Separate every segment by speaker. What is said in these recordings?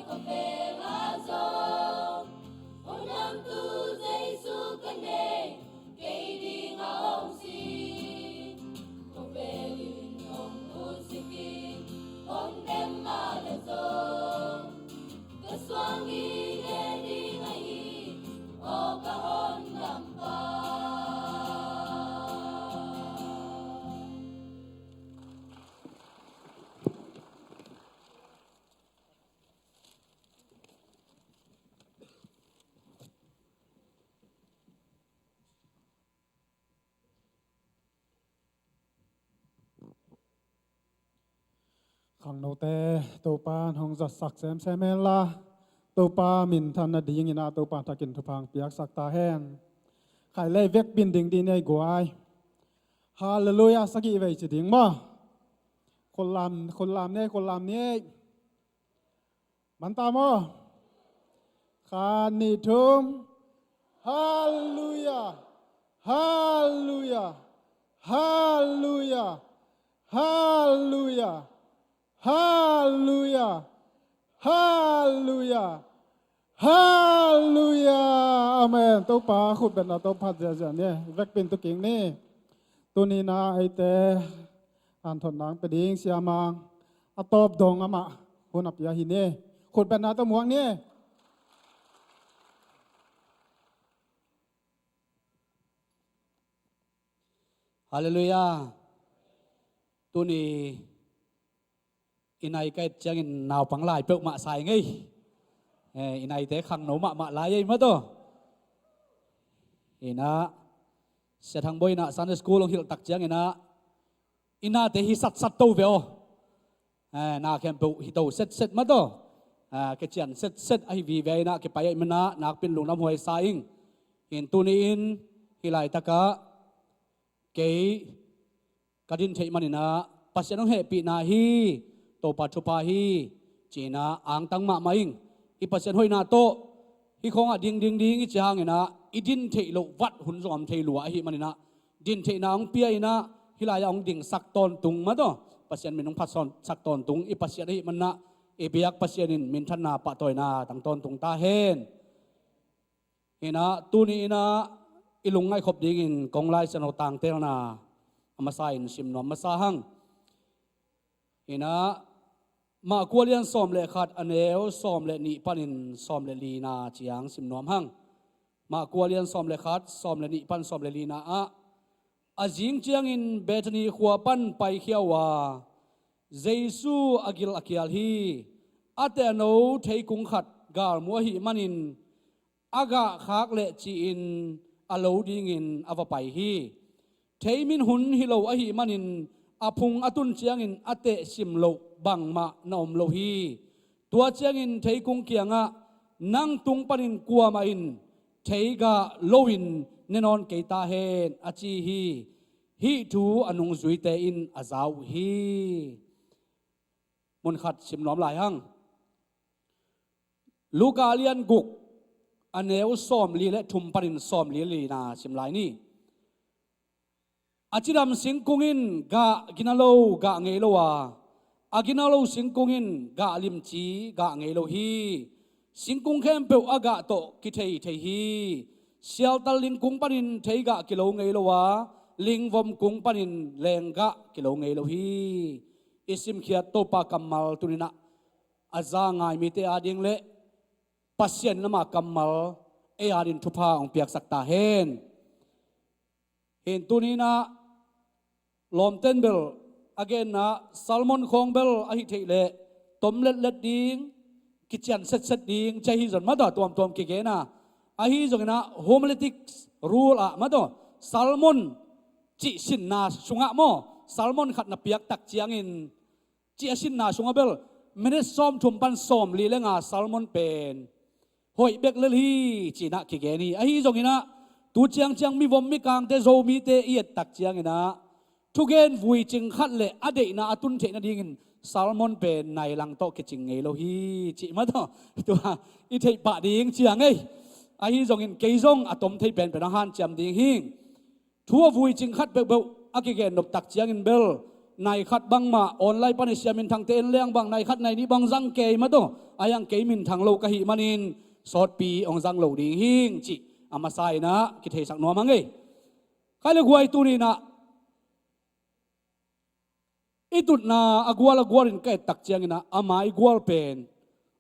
Speaker 1: có về lá gió ôn nam tu Giêsu cần đề cây đi ngóng xin có về linh hồn tu siki ôn đem mà lên gió cái xoang đi để đi ngay ô cả hồn nằm ba
Speaker 2: ขังโนเตตัวปานหงจัดสักเซมเซเมลาตัวปามินทันนาดีงินาตัวปาทักินทุพังเปียกสักตาแห้งไข่เล่เวกบินดิ่งดีในกวยฮาเลลูยาสักิเวจิดิ่งมาคนลำเนี่ยมันตามอคานิทุมฮาเลลูยาฮาเลลูยาฮาเลลูยาฮาเลลูยาฮาเลลูยาฮาเลลูยาฮาเลลูยาอาเมนตัวปาขุดเป็นตัวพัดเจเนี่ยเวกเป็นตัวเก่งนี่ตัวนี้นะไอเตอันทนนางไปดิ้งเสียมังอัตบดงอะมะคนอับยาหินนี่ขุดเป็นตัวหมวงนี่
Speaker 3: ฮาเลลูยาตัวนี้อินไอก็จะกินนาวปังลายเปลือกมะใส่ไงอินไอแต่ขังหนูมะลายยังมั้งตัวอินะเสถังบอยนะซันเดอร์สกูลลงหิลตักจังอินะแต่ฮิสัตตัวเวลนาแคมปุฮิโตเซตมั้งตัวก็เจียนเซตไอวีเวนะก็ไปมันนะนักเป็นหลวงน้ำหวยสายอินตัวนี้อินฮิไลตะกะเกยกระดินเทมันนะปัสยานงเหปีนาฮีโตปัจจุปาฮีจีน่าอ่างตั้งมาไม่อิงอีปัสยานห้อยนาโตฮีคงอ่ะดิ่งอีจางนะอีดินเทโลวัดหุ่นจอมเทลัวฮีมันนะดินเทนางเปียนะฮิลายองดิ่งสักตอนตุงมาโตปัสยานมินองพัดซอนสักตอนตุงอีปัสยานฮีมันนะเอเบียกปัสยานินมินทันนาปะตอยนาตั้งตอนตุงตาเฮนเฮนะตูนี้นะอีลุงไงขบดิ่งกองไล่สนอต่างเตลนาอามาใส่ชิมนอมมาซาหังเห็นนะมากวเลียนซ้อมเลขัดอันเอวซ้อมเลนิปันินซ้อมเลลีนาเจียงชิมนอมหังมากวเลียนซ้อมเลขัดซ้อมเลนิปันซ้อมเลลีนาอาจิงเจียงอินเบตนีขัวปันไปเขียวว่าเยซูอากิลอากิลฮีอาเตโนเทกุงขัดกาลมัวหิมันินอากาขากเลจีอินอโลดิงินอวไปฮีเทมินหุนฮิโลอหิมันินอาพุงอตุนเจียงอินอเตสิมโลบังมะนอมโลฮีตัวเจียงอินเทกุงเกียงะนังตุงปนินกัวมาอินเทกะโลวินเนนอนเกตาเฮนอาจีฮีทูอนุงซุยเตอินอาซาวฮีมุนขัดสิมน้อมหลายหังลูกาเลียนกุกอันเนวซ้อมลีและทุมปนินซ้อมลีนาสิมหลายนี่อาจิรำสิงกุงินกะกินาโลกะเงโลวาอากินาโลสิงกุงินกะลิมจีกะเงโลฮีสิงกุงเข้มเปวอากะโตกิเทฮีเชียวตัลลิงกุงปนินเทกะกิโลเงโลวาลิงวมกุงปนินแรงกะกิโลเงโลฮีอิสิมเขียโตปากัมมัลตุนินะอาจางายมิเตอาดิงเลปัสเซียนนมากัมมัลเออาดินทุพาองเปียกสักตาเฮนตุนีนะลอมเต้นเบลอเกนนะซัลมอนคองเบลอหิเทเลตมเล็ดดิงกิจยันเซ็ดดิงใจฮิจนมาต่อตัวเกนะอหิจงนะโฮมเลติกรูลอะมาต่อซัลมอนจิสินนาสุงะโมซัลมอนขัดนับเปียกตักเจียงอินจิสินนาสุงะเบลไม่ได้ซ้อมถุมปันซ้อมลีเลงาซัลมอนเป็นหอยเบกเลลีจีนะเกนี่อหิจงนะตูเจียงมีวมมีกางเตโซมีเตเอียดตักเจียงนะทุกเกนวุยจิงขัดเลอเดนะอตุนเทนดิ่งซัลมอนเป็นในลังโตกิจิงเงโลฮีจิมาต่อตัวอีเทปะดิ่งเจียงไงไอ้ฮิจงอินเกยจงอะตอมเทเป็นอาหารจำดิ่งหิงทัววุยจิงขัดเบลอากิเกนนบตักเจียงอินเบล ในขัดบังมาออนไลน์ปนิเสียมินทางเตนเลี้ยงบังในขัดในนี้บังจังเกยมาตัวอายังเกยมินทางโลกหิมันินสอดปีองจังโลดิ่งหิงจิอามาไซนะคิดเฮสักนัวมังเงใครเลือกหวยตัวนี้นะอีตุดนาอากวาลอินเกตักเจียงนะอามาอีกวาลเป็น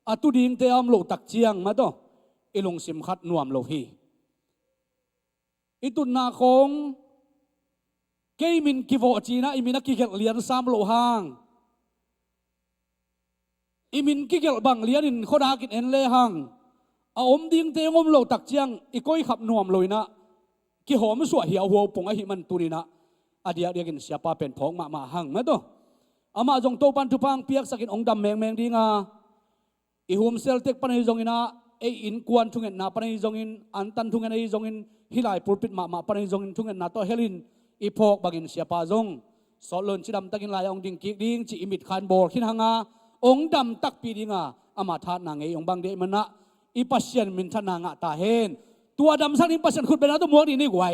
Speaker 3: อาตุดิ่งเตอมโลตักเจียงมาตัวอีลงสิมขัดนวมโลฮีอีตุนนาคงเกมินกิโวจีนะอีมินักกิเกลเลียนสามโลหางอีมินกิเกลบังเลียนินขดากินเอ็นเลหังอาอมดิ้งเตงอมโลตักเจียงอีก้อยขับนวมลอยนะกิหอมสวยเหี่ยวหัวปงไอหิมันตุนีนะอาเดียเดียกินเสียปาเป็นพองมาหังมาตัวอามาจงโตปันทุพังเปียกสักินองดำแมงดีงาอีหุมเซลเทกปันหิจงอินะไออินกวนทุงเงินนาปันหิจงอินอันตันทุงเงินไอจงอินฮิไลปูปิดมาปันหิจงอินทุงเงินนาโตเฮลินอีพอกบักินเสียปาจงสอลลนชิดำตักินลายองดิ่งกิกดิ่งจีอิมิดขันโบขินหังาองดำตักปีดิ่งาอามาทานนางไอองบังเดมันนะอีปัสเซียนมินทนางะตาเฮนตัวดำสักนิดปัสเซียนขุดเป็นอะไรตัวมัวนี่ไว้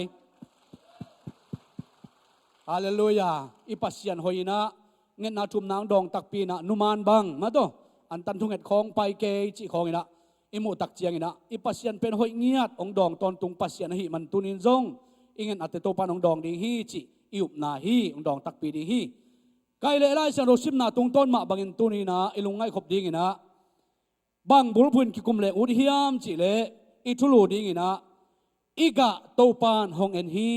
Speaker 3: ฮาเลลูยาอีปัสเซียนหอยนะเงินนาทุมนางดองตักปีนะนุมานบังมาตัวอันตันทุงเงินของไปเกยจีของอีนะอิมูตักเจียงอีนะอีปัสเซียนเป็นหอยเงียดองดองตอนตุงปัสเซียนหิมันตุนินจงอิเงินอัตโตปานองดองดีฮีจีอิอุบนาฮีองดองตักปีดีฮีไกลเลไลเซนโรซิมนาตุงต้นมาบังอินตุนีนะอิลุงไงขบดิ่งอีนะบางบุรุษกิกุมเลอุดฮิยามจิเลอิทุลูดิ่งอีนะอีกะโตปานฮองเอ็นฮี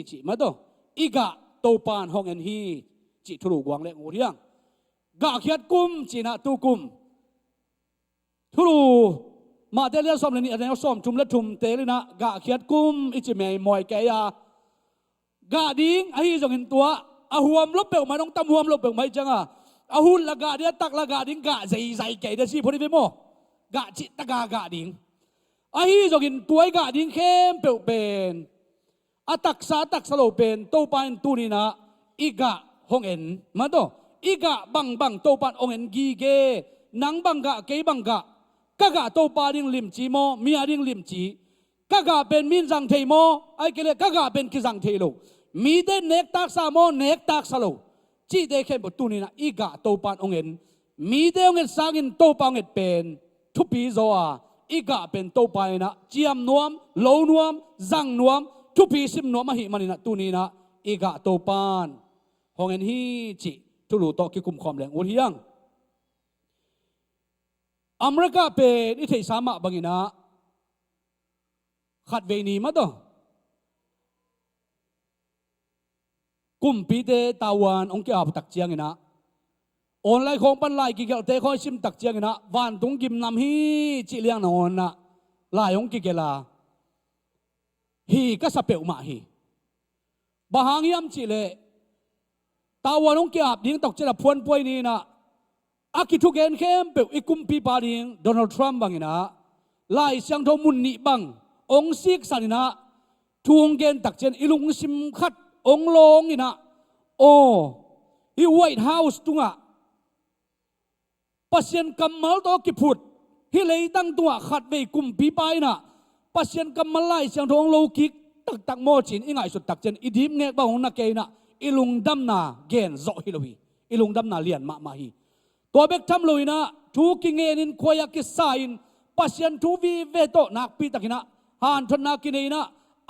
Speaker 3: จิมาตัวอีกะโตปานฮองเอ็นฮีจิทุลูกวางเลอุดฮิยังกะเขียดกุมจินะตุกุมทุลูมาเตลียสอมเลนี่อะไรสอมทุมและทุมเตลินะกะเขียดกุมอิจิเมย์มอยแกยากะดิ่งไอ้จงเห็นตัวอาหวมลบเปลมาต้องตำหวมลบเปลมาจังอ่ะอาหุนละกะเดียตักละกะดิ่งกะใจแกเดซี่พอดีไปโมกะจิตกากะดิ่งไอ้จงเห็นตัวกะดิ่งเข้มเปลเป็นอาตักษาตักสโลเป็นโตปานตูนี่นะอีกะฮงเอ็นมาโตอีกะบังโตปานองเอ็นกีเกนังบังกะเกบังกะกะกะโตปาดิ่งลิมจีโมมีอาดิ่งลิมจีกะกะเป็นมินจังเทโมไอ้เกเลกะกะเป็นกิจังเทโลมีเดเนกตักสามโมเนกตักสโลจีเดเข้มบตูนี่นะอีกะโตปานองเอ็นมีเดองเอ็นสร้างอินโตปานเอ็ดเป็นทุปีโซอาอีกะเป็นโตปานนะเจียมนวมโลนวมจังนวมทุปีซิมนวมมาหิมันนะตูนี่นะอีกะโตปานฮองเอ็นฮีจิทุลูโตกิคุมคอมแรงอุทิยังอเมริกาเป็นอิเทสามะบังอินะขัดเวนีมาตัวกุมปีเตตาวันองค์เกี่ยวตักเจียงอินะออนไลน์ของปันไลกิเกลเตคอยซิมตักเจียงอินะวันตุงกิมนำฮีจิเลียงนอนนะลายองกิเกลาฮีก็สเปลมาฮีบางยามจิเลตาวันองค์เกี่ยวดิ้งตกเจริญพวนป่วยนี่นะอากิทุกเกนเข้มเปลอิกุมปีปาดิ้งโดนัลด์ทรัมป์บังอินะลายเสียงทมุนนิบังองซิกสันนะทวงเกนตักเจนอิลุงซิมขัดองลงนี่นะโอ้ฮีไวท์เฮาส์ตุงะปัสยันกัมมัลโตกิพุดฮีเลยตั้งตัวขัดไปกุมปีไปนะปัสยันกัมมัลไลเสียงทองโลกิกตักโมจินอิงไอสุดตักเจนอิดิมเงกบ้าของนักเกยนะอิลุงดัมนาเกนโซฮิโลวีอิลุงดัมนาเลียนมาฮีตัวเบกทำลุยนะทูกิเงนินควายกิสายนปัสยันทูวีเวโตนักปีตักินะฮานทนากินเองนะ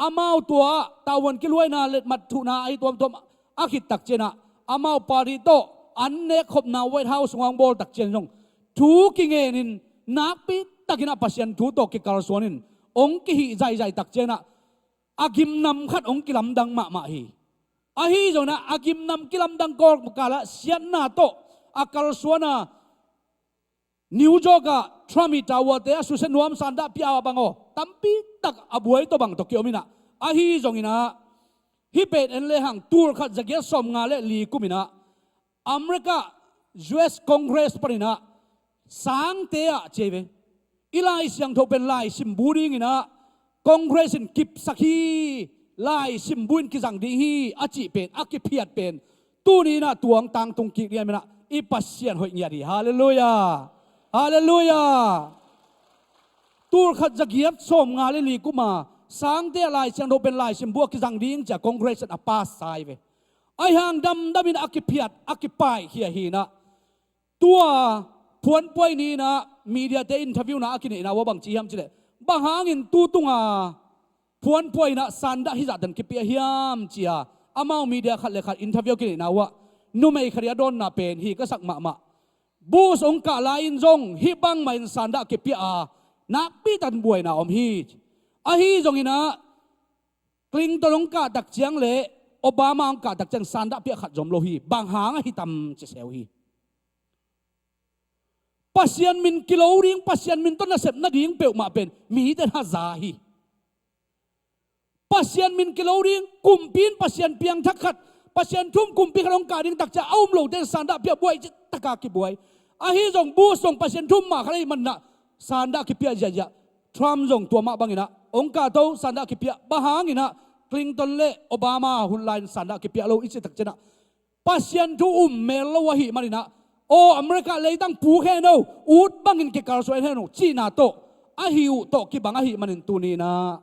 Speaker 3: อามาตัวตาวันกิลวยนาเล็ดมัดทุนาไอตัวอาคิดตักเจนะอามาปาริโตอันเนคขบนาไวท์เฮาส์วางบอลตักเจนจงทูกิเงนินนักปีตักินะปัสยันทูโตกิการสวนินองกิหิใจตักเจนะอากิมนำขัดองกิลำดังมาฮีอาฮีจงนะอากิมนำกิลำดังกอลกาละเสียนนาโตอาการสวนานิวโจกะทรามิตาวเตะสุเซนวมสันดาพิอาบังโอตัมปีตักอบุยตัวบังตกิโอมินะอาฮีจงอินะฮิเป็ดเอ็นเลหังตูร์ขัดจะเกสอมงาเลลีกุมินะอเมริกา US คอนเกรสปรินะสังเตะเจเวอีไลเสียงทเป็นไลซิมบูริงินะคอนเกรสินกิบสักฮีไลซิมบุนกิจังดีฮีอาจิเป็นอากิเพียดเป็นตูนี้นะตัวงตังตุงกิเรียนมินะอีปัสเซียนหอยเงียดีฮาเลลูยาฮาเลลูยาตูร์ขัดจะเกียรติสมงาเลลีกุมาสังเตะลายเสียงโดเป็นลายสิมบัวกิจังดิ้งจากคอนเกรสอปาสไซเว ไอหางดำมินอากิเพียดอากิปายเฮียฮีนะตัวพวนป่วยนี้นะมีเดียเตอินทวิวนะอากินนะว่าบางจีฮัมจิเลบางหางอินตูตุงาพวนป่วยนะสันดาฮิจัดดันกิเปียฮิฮัมจีอาอามามีเดียขัดเลขัดอินทวิวกินนะว่านุ่มไอขริยดอนนะเป็นฮีก็สักมาบูสองกาลายินจงฮิบังมาอินสันดากิเปียนักปีตันบวยนะอมฮีอาฮีจงอินะกลิ้งตรงกาดักเจียงเละโอบามาองกาดักเจียงสันดาเปียขัดจอมโลฮีบางหางฮิตำเจเซลฮีpasien min kilo ring pasien min ton na sep na ding pe ma pen mi ten ha zahi pasien min kilo ring kumpin pasien piang thakhat pasien thum kumpi khalong ka ding takcha aum lo ten sanda pia buai taka ki buai a hi jong bu song pasien thum ma khalai man na sanda ki pia ja ja tram jong tua ma bangina ong ka to sanda ki pia bahangina Clinton le Obama hunlain sanda ki pia lo ichi takchena pasien thu mel lo wa hi marina o America le tang pu khe no ut bangin ke kar so he no China to a hiu to ki bang a hi manin tu ni na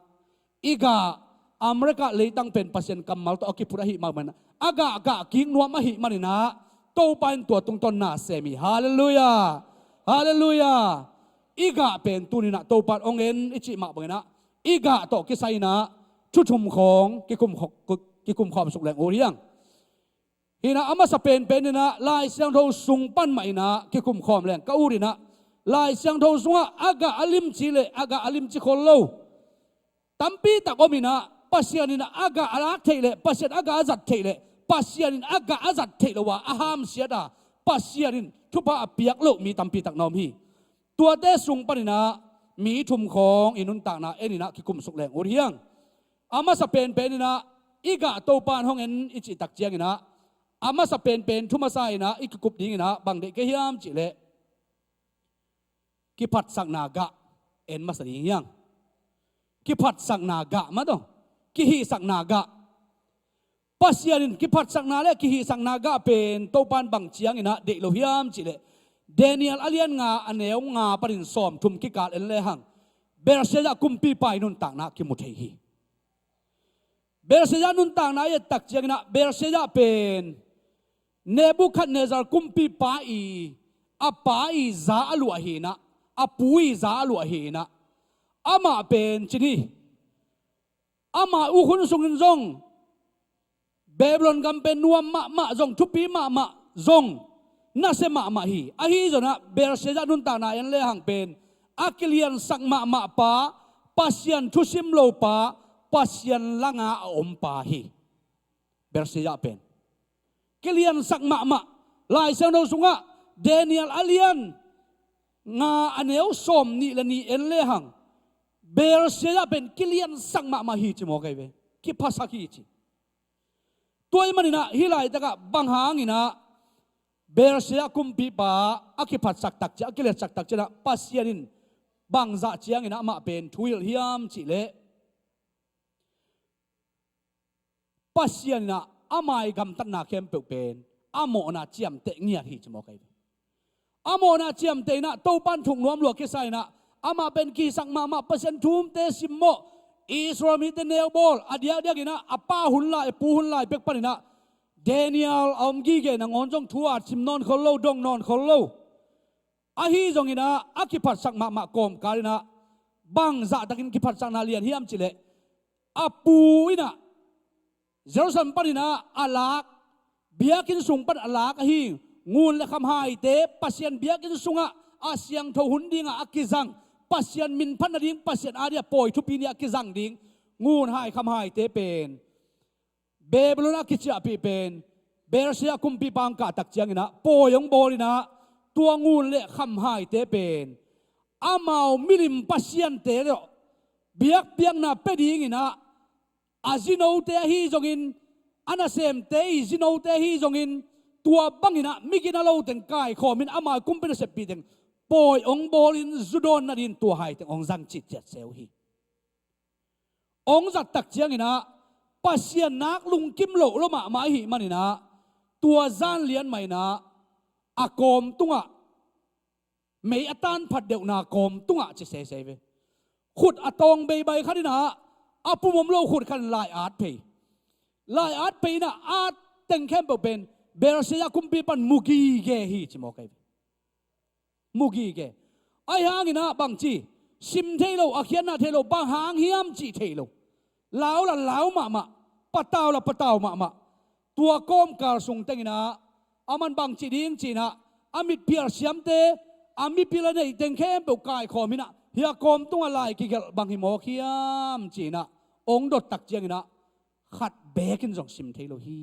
Speaker 3: iga America le tang pen pasien kamal to ki pura hi ma man aga ga king nuam a hi manina to pain to tung ton na semi hallelujah hallelujah iga pen tu ni na to pan ong en ichi ma bangina iga to ki sai na chu chum khong ki kum khom suk leng o riang hina ama sa pen na lai siang tho sung pan mai na ki kum khom len ka uri na lai siang tho sunga aga alim chi le aga alim chi khol lo tampi ta komina pasianin aga alak theile pasian aga azat theile pasianin aga azat theilo wa aham siada pasianin thupa apiak lo mi tampi tak nom hi tua te sung panina mi thum khong inun ta na enina ki kum suk leng uri hiang ama sa pen na iga to pan hong en ichi tak chiang ina ama sa pen thuma sai na ikikup ding na bang de ke hiam chi le ki phat sak naga en ma sa ding yang ki phat sak naga ma do ki hi sak naga pasianin ki phat sak na le ki hi sak naga pen to pan bang chiang ina de lo hiam chi le Daniel alian nga aneu nga parin som thum ki kal en le hang berseja kumpi pai nun tak na ki mu thei hi berseja nun tak na ye tak chiang na berseja pen Nebuchadnezzar kumpi pai apai za alu ahina apui za alu ahina ama pen chini ama uhun sungin zong Babylon gampen nuam ma zong thupi ma zong na se ma hi ahi zona berseja nun ta na yan le hang pen akilian sak ma pa pasian thusim lo pa pasian langa om pa hi berseja pen kilian sak ma lai sang do sunga Daniel alian nga aneu som ni la ni en le hang berseja pen kilian sak ma hi chi mo kai ve ki phasa ki chi toy manina hilai taka bang hangina berseja kumpi pa akiphat sak tak cha akilet sak tak cha pasianin bangza chiang ina ma pen thuil hiam chi le pasianina amai gam tan na kem pe pen amo na chiam te ngia hi chmo kai amo na chiam te na to pan thung nuam lo ke sai na ama pen ki sak ma pasien thum te simmo Israel mi te neo bol adia gina apa hun lai pu hun lai pek panina Daniel omgi ge na ngon jong thua chim non khol lo dong non khol lo a hi jong ina akiphat sak ma kom karina bang za takin kiphat sak na lian hiam chile apu ina Jerusalem panina alak biakin sung pan alak hi ngun le kham hai te pasien biakin sunga asyang tho hundinga akizang pasien min phan ding pasien adia poi thupi ni akizang ding ngun hai kham hai te pen Babylon akichia pi pen Bersia kumpi pang ka tak chiang ina poyong bolina tua ngun le kham hai te pen amao milim pasien te ro biak piang na peding ina azino te hi jongin anasem te izino te hi jongin tua bangina migina lo ten kai khomin ama kumpi na sepi ten poi ong bolin zudon na din tua hai ten ong zang chit chat seu hi ong zat tak chiang ina pasien nak lung kim lo ma hi manina tua zan lian mai na akom tunga mei atan phat deu na kom tunga che se ve khut atong bei bai khadina apu mom lo khut khan lai art pe na art เต็งเข้มเป็นเบลเซียคุมปีปันมุกีเกฮีจิโมกายมุกีเกไอหางนะบางจีซิมเทโลอาเขียนนาเทโลบางหางเฮียมจีเทโลลาวละลาวมาปะตาวละปะตาวมาตัวก้มกาลสุงเต็งนะอามันบางจีดิ้งจีนะอามิเพียร์เสียมเตอามิพิลเนเต็งเข้มเป็นกายขอมินะเฮียกอมตัวลายกิเกลบางหิโมเขียมจีนะองดดตักเจียงนะขัดเบกินจงซิมเทโลฮี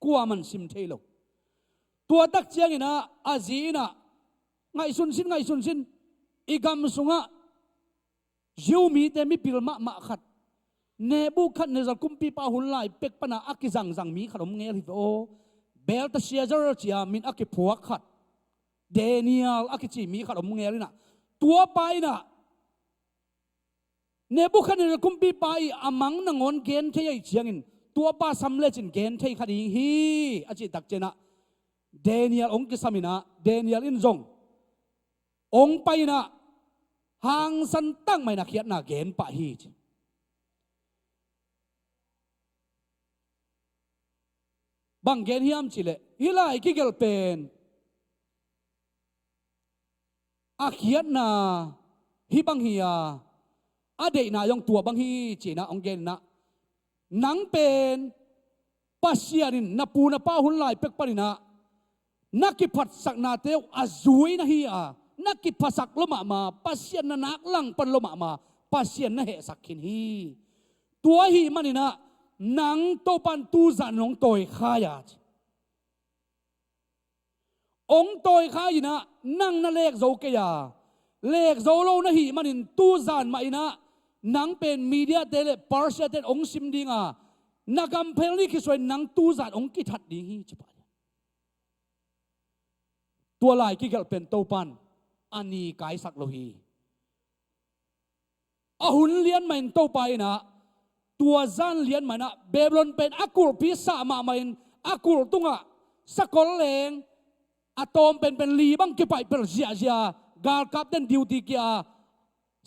Speaker 3: กัวมันซิมเทโลตัวตักเจียงนะอาจีนะไงสุนสินอีกำสุงะยิวมีแต่มีพิลมาขัดเนบุขัดเนจคุมปีปาหุนไลเป็กปนาอักกิจังมีขนมเงลิโอเบลตเชียจร์เจียมินอักกิผัวขัดเดเนียลอักกิจีมีขนมเงลินะตัวไปนะเนบุขัดเนจคุมปีปาอามังนงอนเกนเทียเจียงินตัวป้าสำเร็จเกนเทียคดีฮีอาจิตักเจนะเดเนียลองกิสามินะเดเนียลอินจงองไปนะหางสันตั้งไม่นักเขียนนาเกณฑ์ปะฮีบางเกณฑ์ฮิมจิเลฮิลายกิเกลเป็นอาเขียนนาฮิบังฮียอาเดนายองตัวบังฮีจีนะองเกณฑ์นะนังเป็นปัสยานินนับปูนับป้าหุ่นลายเป็กปรินะนักกิพัดสักนาเตวอาจุยนะฮีอานักกิภาษาลมา pasien na nak lang pan loma ma pasien na he sakhin hi tua hi manina nang to pan tu zan nong toy khaya ong toy khayina nang na lek zo ke ya lek zo lo na hi manin tu zan ma ina nang pen media tele parsia ten ong sim dinga nagam pheli ki soi nang tu zan ong ki that ding hi chipa tua lai ki gal pen to panอันนี้กายสักโลหีอาหุนเลี้ยนมันโตไปนะตัวจันเลี้ยนมันนะเบเบลอนเป็นอากูลพิษามามันอากูลตุงะสกอลเลงอะตอมเป็นลีบังกิไปเป็นเสียกาลกับเดนดิวติกีย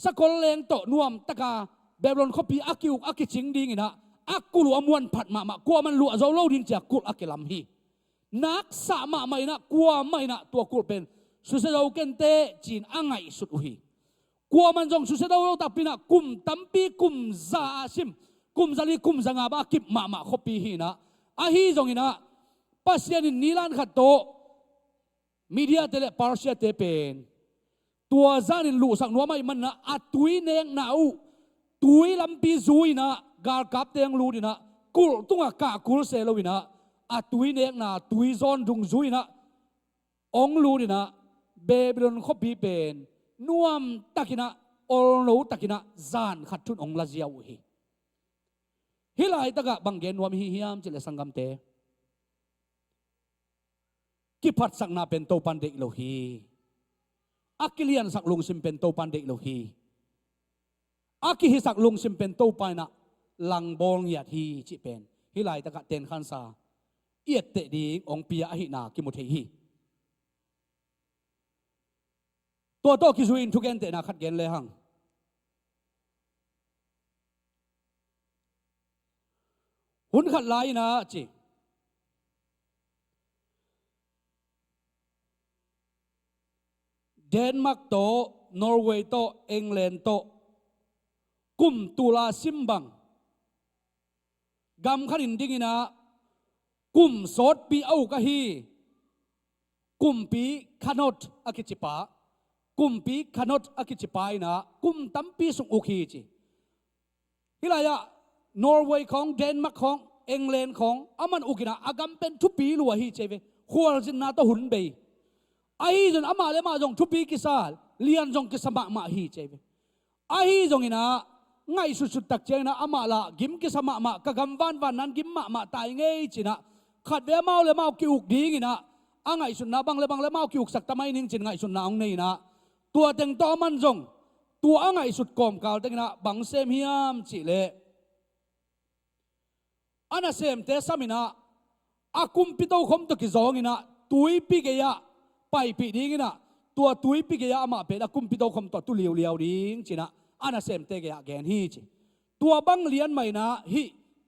Speaker 3: สกอลเลงโตนวมตะกาเบเบลอนเขาปีอากิวอากิชิงดิ้งนะอากูลอมวนผัดมากลัวมันหลวงเจ้าเล่าดิ้งจากกูลอากิลำฮีนักสามาไม่นะกลัวไม่นะตัวกูลเป็นสุดเราเกันเตจีนอ่างไงสุดอุฮีกลัวมันจงสุดเราตับปีนะกุมตั้มปีกุมซาซิมกุมซาลีกุมสังอาบากิบมาขบปีฮีนะอาฮีจงฮีนะปัสยานินนิลันขัดโตมีเดียเตเลปาร์เซียเตเป็นตัวจานินลูสักนัวไม่มันนะอัตุยเนงนาอูตุยลำปีซุยนะกาลกับเตียงลูดินะกุลตุงกะกุลเซลวินะอัตุยเนงนาตุยซอนดุงซุยนะองลูดินะเบเบลอนขบีเป็นนวมตักินะอลโนตักินะจานขัดทุนองลาเจียวฮีฮิลายตะกะบังเกนวมฮีฮิยามจิเลสังกัมเตกิพัดสักนาเป็นโตปันเดกโลฮีอากิเลียนสักลงซิมเป็นโตปันเดกโลฮีอากิฮิสักลงซิมเป็นโตปันนะลังบอลเงียดฮีจิเป็นฮิลายตะกะเตนขันซาเอียดเตดีองปียะหินากิมุเทฮีตัวโตกิจุอินทุกเกนเตนะขัดเกนเลยหังหุ่นขัดไลนะจีเดนมาร์กโตนอร์เวย์โตอังกฤษโตกุมตุลาซิมบังกำขัดินดิ้งนะกุมสดปีเอากะฮีกุมปีขนดอากิจิปากุมปีขนดอากิจิปายนะกุมตั้มปีสุอุคีจีฮิลายะนอร์เวย์ของเดนมาร์กของอังกฤษของอามันอุกินะอากำเป็นทุปีลัวฮีเจเวขวลจินนาตหุ่นเบยไอ้จนอามาเลมาจงทุปีกิสาลเลียนจงกิสมามาฮีเจเวไอ้จงอินะไงสุดตักเจนะอามาละกิมกิสมามากักำวันนั้นกิมมาตายไงจีนะขัดเวมาเลมากิอุกดีงินะอ่างไงสุดนะบังเลมากิอุกสักทำไมนิ่งจีนไงสุดนะองนี่นะตัวเต็งต่อมันจงตัวอ่างไงสุดกอมกาวเต็งนะบังเซมฮิยามจีเลอันนั้นเซมเตสามินะอากุมปิโตคมตะกิจองอินะตุยปีเกียไปปีดิ้งอินะตัวตุยปีเกียมาเป็นอากุมปิโตคมตะตุเลียวดิ้งจีนะอันนั้นเซมเตเกียแกนฮีจีตัวบังเลียนไม่นะฮี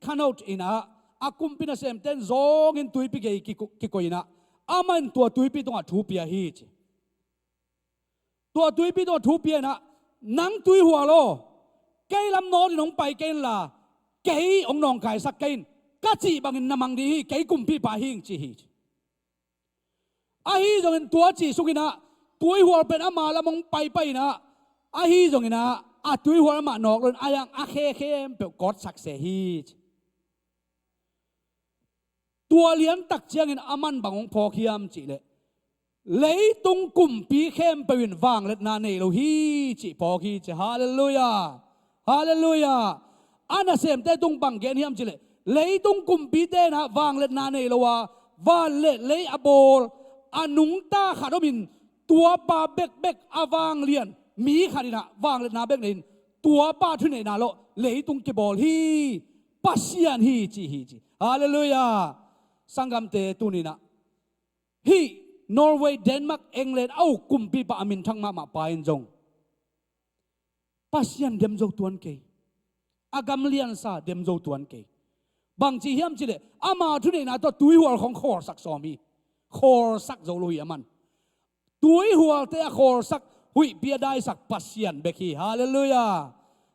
Speaker 3: ขนดอินะ akum pina sem ten zong in tui pi ge ki koina aman tua tui pi tonga thu pia hi chi tua tui pi to thu pia na nang tui hua lo cây lam no di nong pai cây là cây ông nong kai sak cây ka chi bangin namang di hi cây kum pi pa hing chi hi a hi zong in tua chi sukina tui hua pen ama lamong pai na a hi zong ina a tui hua ma nok lon ayang a khe pe kot sak se hi tua lian tak chiang in aman bangong pho khiam chi le lấy tung kum pi khem pe win wang let na nei lo hi chi pho khi chi hallelujah hallelujah ana sem te tung bang gen hiam chi le lấy tung kum pi te na wang let na nei lo wa van le lấy abol anung ta khadomin tua pa bek awang lian mi khadina wang let na bek nin tua pa thu nei na lo lấy tung ke bol hi pasian hi chi hallelujah sangam te tunina hi Norway Denmark England au kumpi pa amin thang ma pain jong pasian dem zo tuan ke agam lian sa dem zo tuan ke bang chi hiam chi le ama thu nei na to tui hual khong khor sak so mi khor sak zo lui aman tui hual te khor sak hui pia dai sak pasian beki hallelujah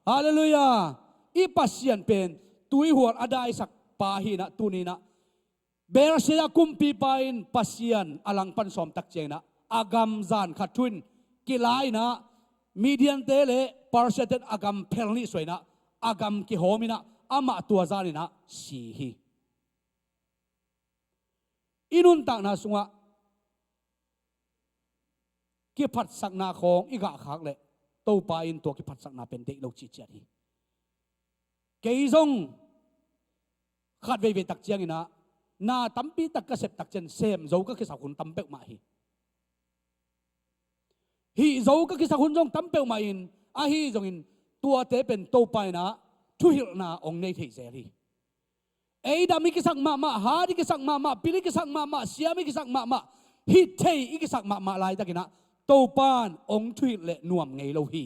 Speaker 3: hallelujah i pasian pen tui hual adai sak pa hi na tunina ber sia kumpi pain pasian alang pan som tak cheng na agam zan khatun kilai na median tele parsetet agam phelni soina agam ki homina ama tua zanina si hi inun tak na sunga ki phat sak na khong iga khak le to pa in to ki phat sak na pen te lo chi chat hi keizong khat ve tak chiang ina na tampi tak ka sep tak chen sem zo ka kisa hun tampek ma hi zo ka kisa hun jong tampek ma in a hi jong in tua te pen to pai na thu hil na ong nei thei zeli ei da mi kisak ma ha di kisak ma pili kisak ma sia mi kisak ma hi thei i kisak ma lai ta kina to pan ong thu hil le nuam ngei lo hi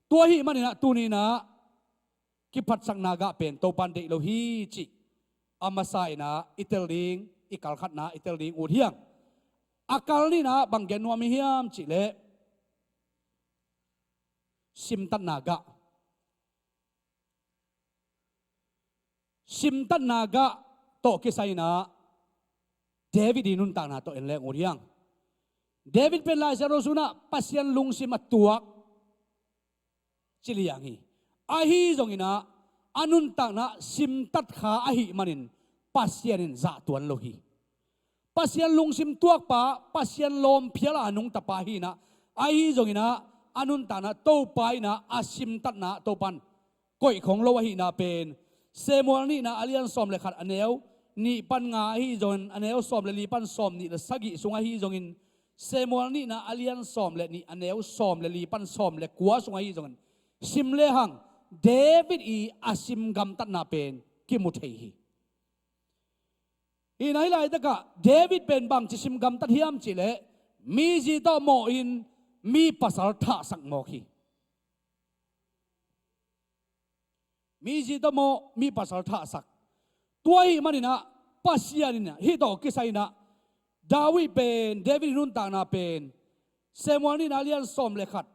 Speaker 3: tua hi manina tu ni na ki phat sak na ga pen to pan de lo hi chi amasai na iteling ikal khat na iteling ud hiang akal ni na banggen nuam hiam chi le simtan naga to kisai na David inun ta na to enle ud hiang David pen la sarosuna pasian lungsim atuak chiliang hi ahi zongina anun tak na sim tat kha ahi manin pasianin za tuan lohi pasian lungsim tuak pa pasian lom phiala anung tapa hi na ahi zongina anun ta na to pai na asim tat na to pan koi khong lo hi na pen Samuel ni na alian som le khat aneu ni pan nga hi zon aneu som le li pan som ni le sagi sunga hi zongin Samuel ni na alian som le ni aneu som le li pan som le kwa sunga hi zong sim le hang David i asim gam tat na pen ki mu thei hi in ai lai ta ka David pen bang chi sim gam tat hiam chi le mi ji to mo in mi pasal tha sak mo khi mi ji to mo mi pasal tha sak tuai manina pasianina hi to kisai na David pen David nun ta na pen Samuel ni na lian som le khat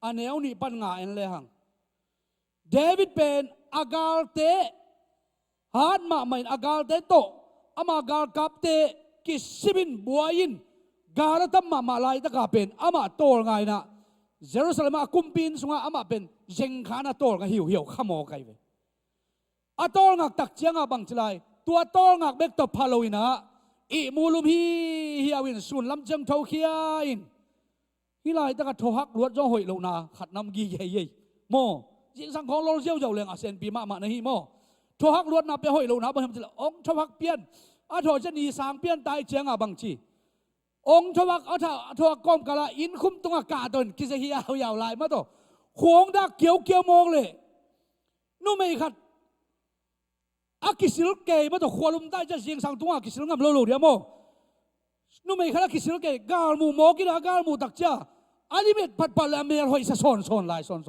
Speaker 3: aneu ni pan nga en le hang David pen agal te hat ma main agal te to ama agal kap te kisibin buayin garatam ma lai ta ka pen ama tol ngai na Jerusalem akumpin sunga ama pen jengkhana tol nga hiu khamo kai ve atol ngak tak chianga bang chilai tua tol ngak bek to phaloina i mulum hi hiawin sun lam jang tho khia in hilai ta ka thohak luat jo hoi lo na khat nam gi ye mo jing sang khong lo jiao jiao leng a sen pi ma na hi mo thohak luat na pe hoi lo na ba ham chila ong thohak pian a tho chen ni sang pian tai chiang a bang chi ong thohak a tha thohak kom kala in khum tunga ka don ki se hi yaw lai ma to khong da kieu mong le nu mei khat akisil ke ba to khwalum dai cha jing sang tunga kisil ngam lo dia mo nu mei khala kisil ke gal mu mo ki da gal mu tak cha alimet pat pal amer hoi sa son lai son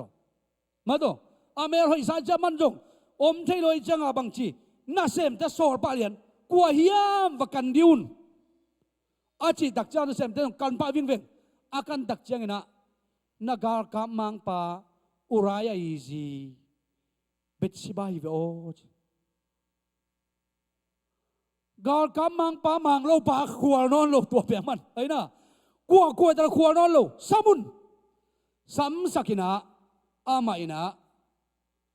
Speaker 3: ma to amer hoi sa cha man jong om thei loi changa bang chi na sem ta sor pa lian kwa hiam và kan diun a chi dak cha na sem te kan pa ving veng akan dak chang ina nagar ka mang pa uraya izi Betsheba hi ve o gar ka mang pa mang lo pa khwal non lo tua pe man ai na kwa ta khwal non lo samun sam sakina ama ina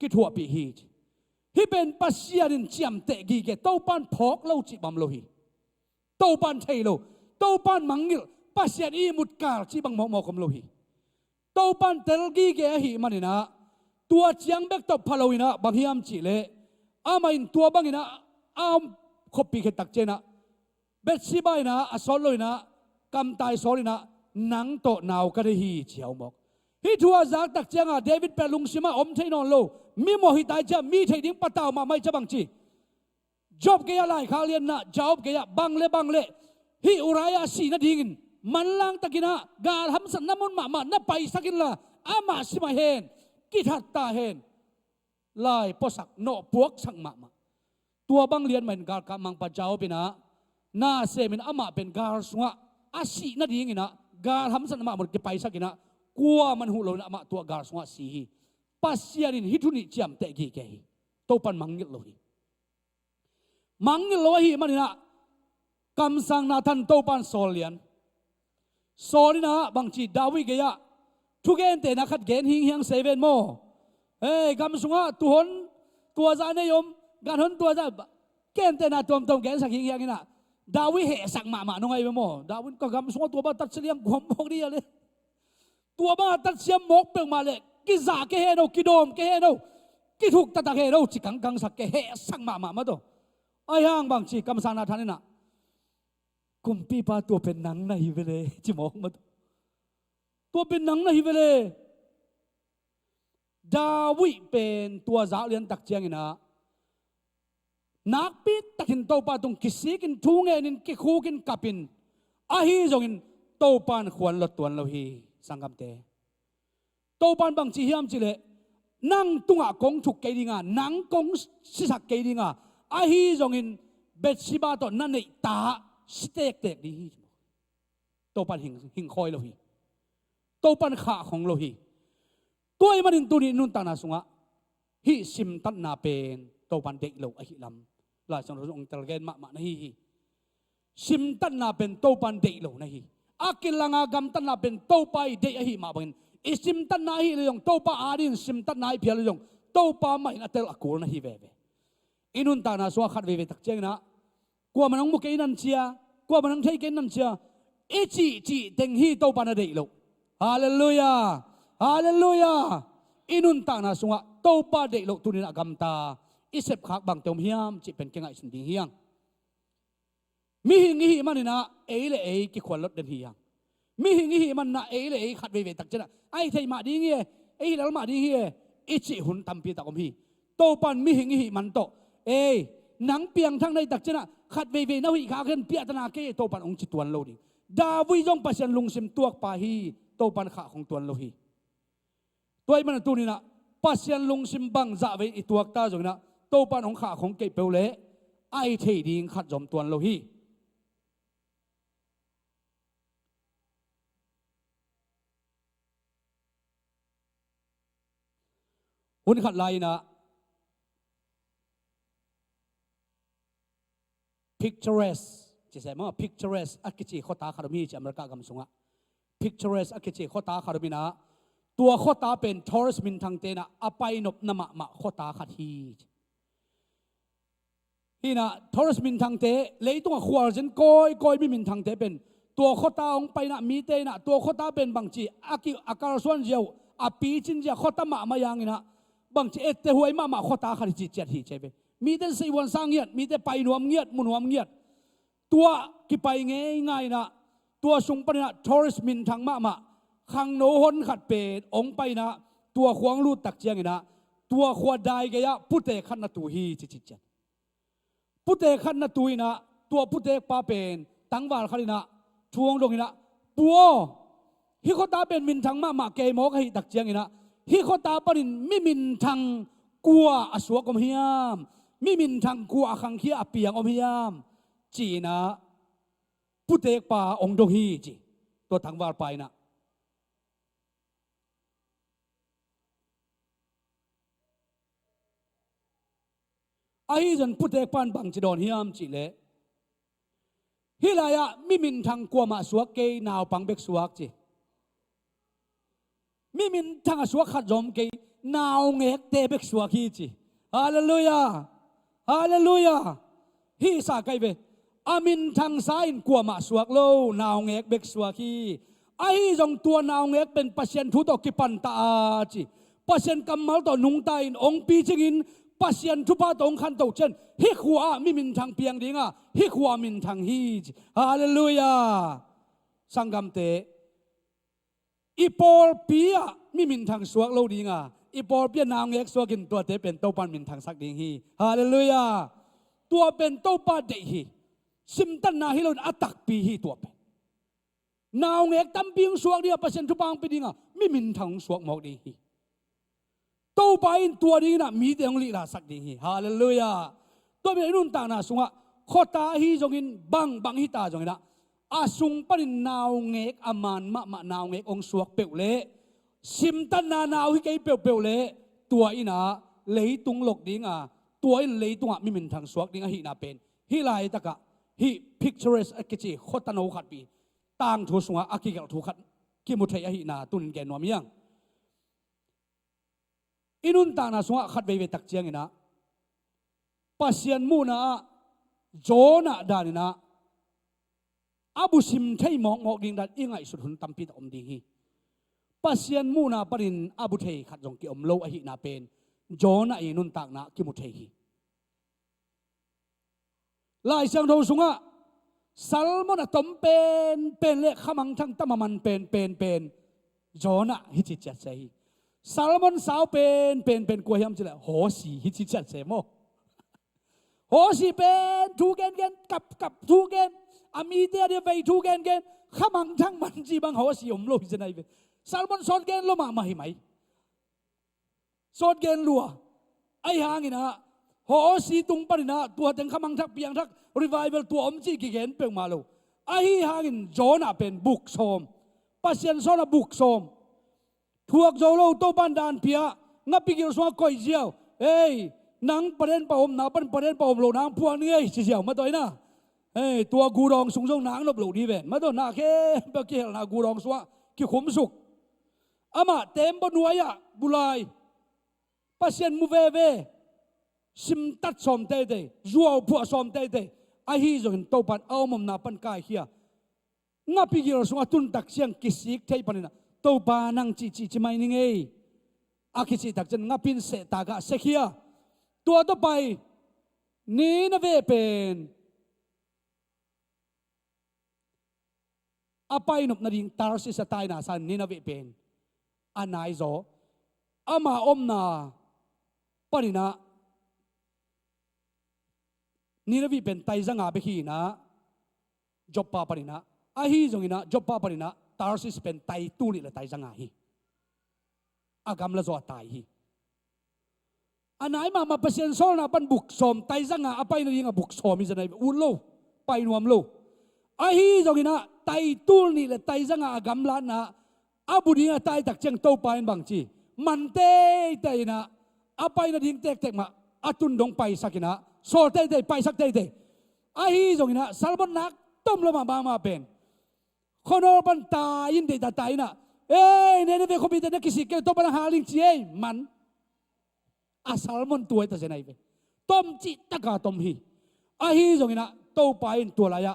Speaker 3: ki thua pi hi ben pasiarin chiam te gi ke to pan phok lo chi bam lo hi to pan thei lo to pan mangil pasian i mut kar chi bang mo kom lo hi to pan tel gi ke hi manina tua chiang bek to phaloina bang hiam chi le ama in tua bangina am khopi ke tak chena Betsheba ina asol loina kam tai solina nang to naw ka hi chiao mok hi thua za tak changa David pelung sima om thei non lo mi mo hi tai cha mi thei ding pataw ma mai cha bang chi job ke ya lai kha lian na job ke ya bang le hi uraya si na dingin man lang takina gal ham san namun ma na pai sakin la ama sima hen ki that ta hen lai posak no puak sang ma tua bang lian men gal ka mang pa jaw pina na se min ama pen gal sunga asi na dingina gal ham san ma mur ki pai sakina kwa man hu lo na ma tua gal sunga si hi pasianin hituni chiam te gi ke hi to pan mangil lo hi manina kam sang na than to pan solian solina bang chi dawi ge ya thu gen te na khat gen hing hiang 7 mo kam sunga tu hon tua za ne yom gan hon tua za ken te na tom gen sak hing hiang ina dawi he sak ma no ngai mo dawin ka kam sunga tua ba tat seliam gom mok ri ale tua ba tat siam mok pe ma le ki za ke he no ki dom ke he no ki thuk ta he no chi kang sak ke he sak ma do ai hang bang chi kam sang na thanina kumpi pa tua pen nang na hi vele chi mok ma tua pen nang na hi vele Dawi pen tua za lian tak chiang ina nak pi takin to pa tung kisikin thungen in ki khukin kapin a hi jongin to pan khwan lot tuan lo hi sangam te to pan bang chi hiam chi le nang tunga kong thuk ke dinga nang kong sisak ke dinga a hi jongin Betsheba to nan nei ta stek tek di to pan hing khoi lo hi to pan kha khong lo hi tôi mà tu ni nun ta na sunga hi sim tan na pen to pan dek lo a hi lam la sang rong tel gen ma na hi sim tan na pen to pan dek lo na hi akilanga gam tan na pen to pai de a hi ma bangin isim tan na hi leyong to pa adin sim tan na phial leyong to pa mai na tel akul na hi ve inun ta na so khat ve tak cheng na kwa manang mu ke nan chia kwa manang thei ke nan chia e chi teng hi to pa na de lo hallelujah hallelujah inun ta na sunga to pa de lo tunin agam ta isep khak bang tom hiam chi pen kengai sin ding hiang mi hingi hi manina eile ei ki khwalot den hiang mi hingi hi man na eile ei khat ve tak chena ai thei ma ding ye ei lal ma ding ye ichi hun tampi ta kom hi to pan mi hingi hi man to nang piang thang nei tak chena khat ve na hi kha khen pia tana ke to pan ong chi tuan lo ding dawi jong pasian lungsim tuak pa hi to pan kha khong tuan lo hi tôi mà tu ni na pasian lungsim bang za ve ituak ta jong na to pan ong kha khong ke peule ai thei ding khat jom tuan lo hi hun khat lai na picturesque chỉ sai mà picturesque akichi khota kharmi chi America gam sunga picturesque akichi khota kharmi na tua khota pen tourist min thang te na apai nop nama ma khota khat hi na tourist min thang te leitung khwal jen koi mi min thang te pen tua khota ong pai na mi te na tua khota pen bang chi aki akar suan jiao api chin ja khota ma yang ina bang chi ette huai ma khota khat chi chat hi chebe mi ten sei wan sang yat mi te pai nuam ngiat munuam ngiat tua ki pai ngai na tua sung pa na tourist min thang ma khang no hon khat pen ong pai na tua khwang lu tak chiang ina tua khwa dai ge ya pute khat na tu hi chi chat pute khat na tu ina tua pute pa pen tangwal khalina thuang dong ina puo hi khota pen min thang ma ke mo ka hi tak chiang ina hi khota parin mi min thang kwa aswa kom hiam มีมินทางกัวขังเขียอเปียงอมยามจีนะพุทเอกป่าองดงฮีจีตัวทางวาลไปนะไอ้จนพุทเอกปานบังจีดอนฮิยามจีเลฮิลายะมีมินทางกัวมาสวกเกยนาวปังเบกสวกจีมีมินทางสวกขัดจอมเกยนาวเงกเตเบกสวกฮีจีฮาเลลูยาฮาเลลูยาฮีสาไกเวอามินทางซ้ายกัวมาสวกโลนาวเงกเบกสวกฮีไอ้จงตัวนาวเงกเป็นปัศยันทุตกิปันตาจีปัศยันกำมัลต่อนุงไตน์องปีจิงินปัศยันทุพาตองขันโตเช่นฮิขวามีมินทางเปียงดิงะฮิขวามินทางฮีจีฮาเลลูยาสังกัมเตอีปอลปียมีมินทางสวกโลดิงะอีปอลเปียนาวเงกสวกินตัวเตเป็นโตปันมินทางสักดิงฮีฮาเลลูยาตัวเป็นโตปาเดฮีซิมตันนาฮิโลนอัตักปีฮีตัวเป็นนาวเงกตั้มปิงสวกเดียปัศยันทุปังไปดิงะมีมินทางสวกหมอกดิฮีโตไปตัวนี้นะมีเดียงลีลาสักดีฮีฮาเลลูยาตัวเป็นนุ่นต่างนะสุงะขอตาฮีจงอินบังฮิตาจงอินะอาสุงปนินนาวเงกอามันมะนาวเงกองสวกเปลวเละซิมตันนานาวฮิเกยเปลวเละตัวอินะเลยตุงหลกดิงะตัวอินเลยตุงะมีมินทางสวกดิงะฮีนาเป็นฮีลายตะกะฮีพิกเจอร์สอกิจิขอตาโนขัดปีต่างทุสุงะอากิกะทุขัดกิมุทัยฮีนาตุนแกนวมยังอินุนตานาสวะขัดเวตักเจียงอินะปัศยันมูนาโจนาดานินะอาบุซิมไทยมองดิ่งดัดยังไงสุดหุนตัมปีตอมดีฮีปัศยันมูนาปรินอาบุเทยขัดจงกิอมโลอหินาเป็นโจนาอินุนตากนากิมุเทฮีลายเสียงโทสุงะสัลมอนตอมเป็นเละขมังทั้งตะมันเป็นโจนาฮิจิจัดใจซาลมอนสาวเป็นกวยยำจิละหัวสีฮิจิจัดเสมอหัวสีเป็นทูเกนกับทูเกนอามีเดียเดียไปทูเกนข้ามังทั้งมันจีบังหัวสีอมโลหิจะไหนไปซาลมอนสอนเกนโลมาหิไหมสอนเกนลัวไอ้หางอินะหัวสีตุงปรินะตัวเต็งข้ามังทักเปียงทักรีไวเวลตัวอมจีกิเกนเปียงมาโลไอ้หางอินโจน่ะเป็นบุกโสมปัศยันสอนบุกโสมทวกโจโลโตบันดานเพียงับปีกิลสวงก้อยเจียวเอ้ยนังประเด็นปอมนาปันประเด็นปอมโลนางพวกนี้เจียวมาตัวนะเอ้ยตัวกูรองสุงนางนบโลดีเวนมาตัวนาแค่เมื่อกี้นากูรองสวะกี่ขมสุกอามาเต็มบนวยะบุไลปัศยันมูเวซิมตัดสมเตจัวผัวสมเตไอฮีจงโตปันเอามนาปันกายเฮียงับปีกิลสวงตุนตักเสียงกิสิกเทปันนะโตปานังจีไม่นิ่งอาคิจิตักจันงับพินเสตากะเสขียตัวต่อไปนี่นะเวเป็นอาไปนุบนาดิงตาร์ซิสตายนาสันนี่นะเวเป็นอันไหนโซอามาอมนาปนินะนี่นะเวเป็นไตจังอาเบขีนะจบปาปนินะอาฮีจงอินะจบปาปนินะตาร์ซิสเป็นไตตูนี่ละไตจังอาฮีอากำละจอดตายฮีอันไหนมาเปอร์เซ็นต์โซนะปันบุกสมไตจังอาไปนั่นยังบุกสมมีจะไหนอุ่นโลไปนวมโลอาฮีจงอินะไตตูนี่ละไตจังอากำละนะอาบุดีนะไตตักเชียงโตไปบางจีมันเตยนะอาไปนั่นยิงเตกมาอาตุนดงไปสักินะโซเตไปสักเตอาฮีจงอินะสารบันนักต้มละมาเป็นคนอปันตายินเดตาตายนะเอ้ยเนี่ยเวคอมพิวเตอร์นักสิเกลตัวปัญหาลิงจีมันอาสาลมันตัวไอ้ตัวเจนไอเวต้มจิตตะกาต้มฮีอาฮีจงอินะโตไปตัวละยะ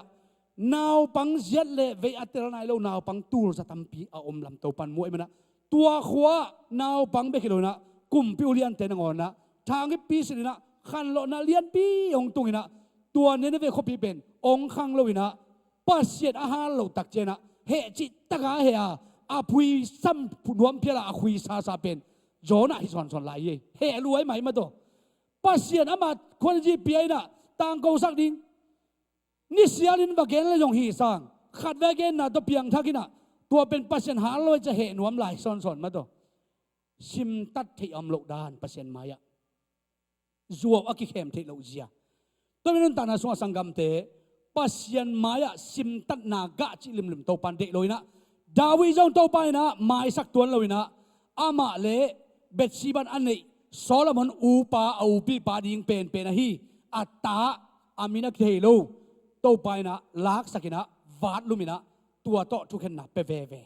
Speaker 3: นาวปังเจ็ดเล่เวอัตเตอร์นายโลนาวปังตูรจะทำปีอาอมลำโตปันมวยมันนะตัวขวานาวปังเบกิโลนะกุมพิวเลียนเตนงอนนะทางที่ปีสินะขันโลนะเลียนปีองตุงอินะตัวเนี่ยเวคอมพิวเป็นองขังโลอินะปัสเซียอาหารโลตักเจนะเฮจิตะกาเฮียอาพุยซ้ำนวมเพียละอาคุยซาเป็นโจน่ะฮิสอนไหลเฮรวยไหมมาตัวปัสเซียอามาคนจีเปียนะต่างกูสักดิ้งนิสยาลินบะเกนเลยยงฮีสังขัดแวเกนนะตัวเปียงทักกินะตัวเป็นปัสเซียหาลอยจะเฮนวมไหลสอนมาตัวชิมตัดที่อมโลกดานปัสเซียมายะ zuaw aki khem the lo zia to min ta na so sangam te pasian maya sim tat na ga chi lim lim to pan de loina dawi jong to pa na mai sak tuan loina ama le betsiban anei Solomon upa aupi pa ding pen pen hi atta amina thelo to pa na lak sakina vat lumina tua to thu khen na pe ve ve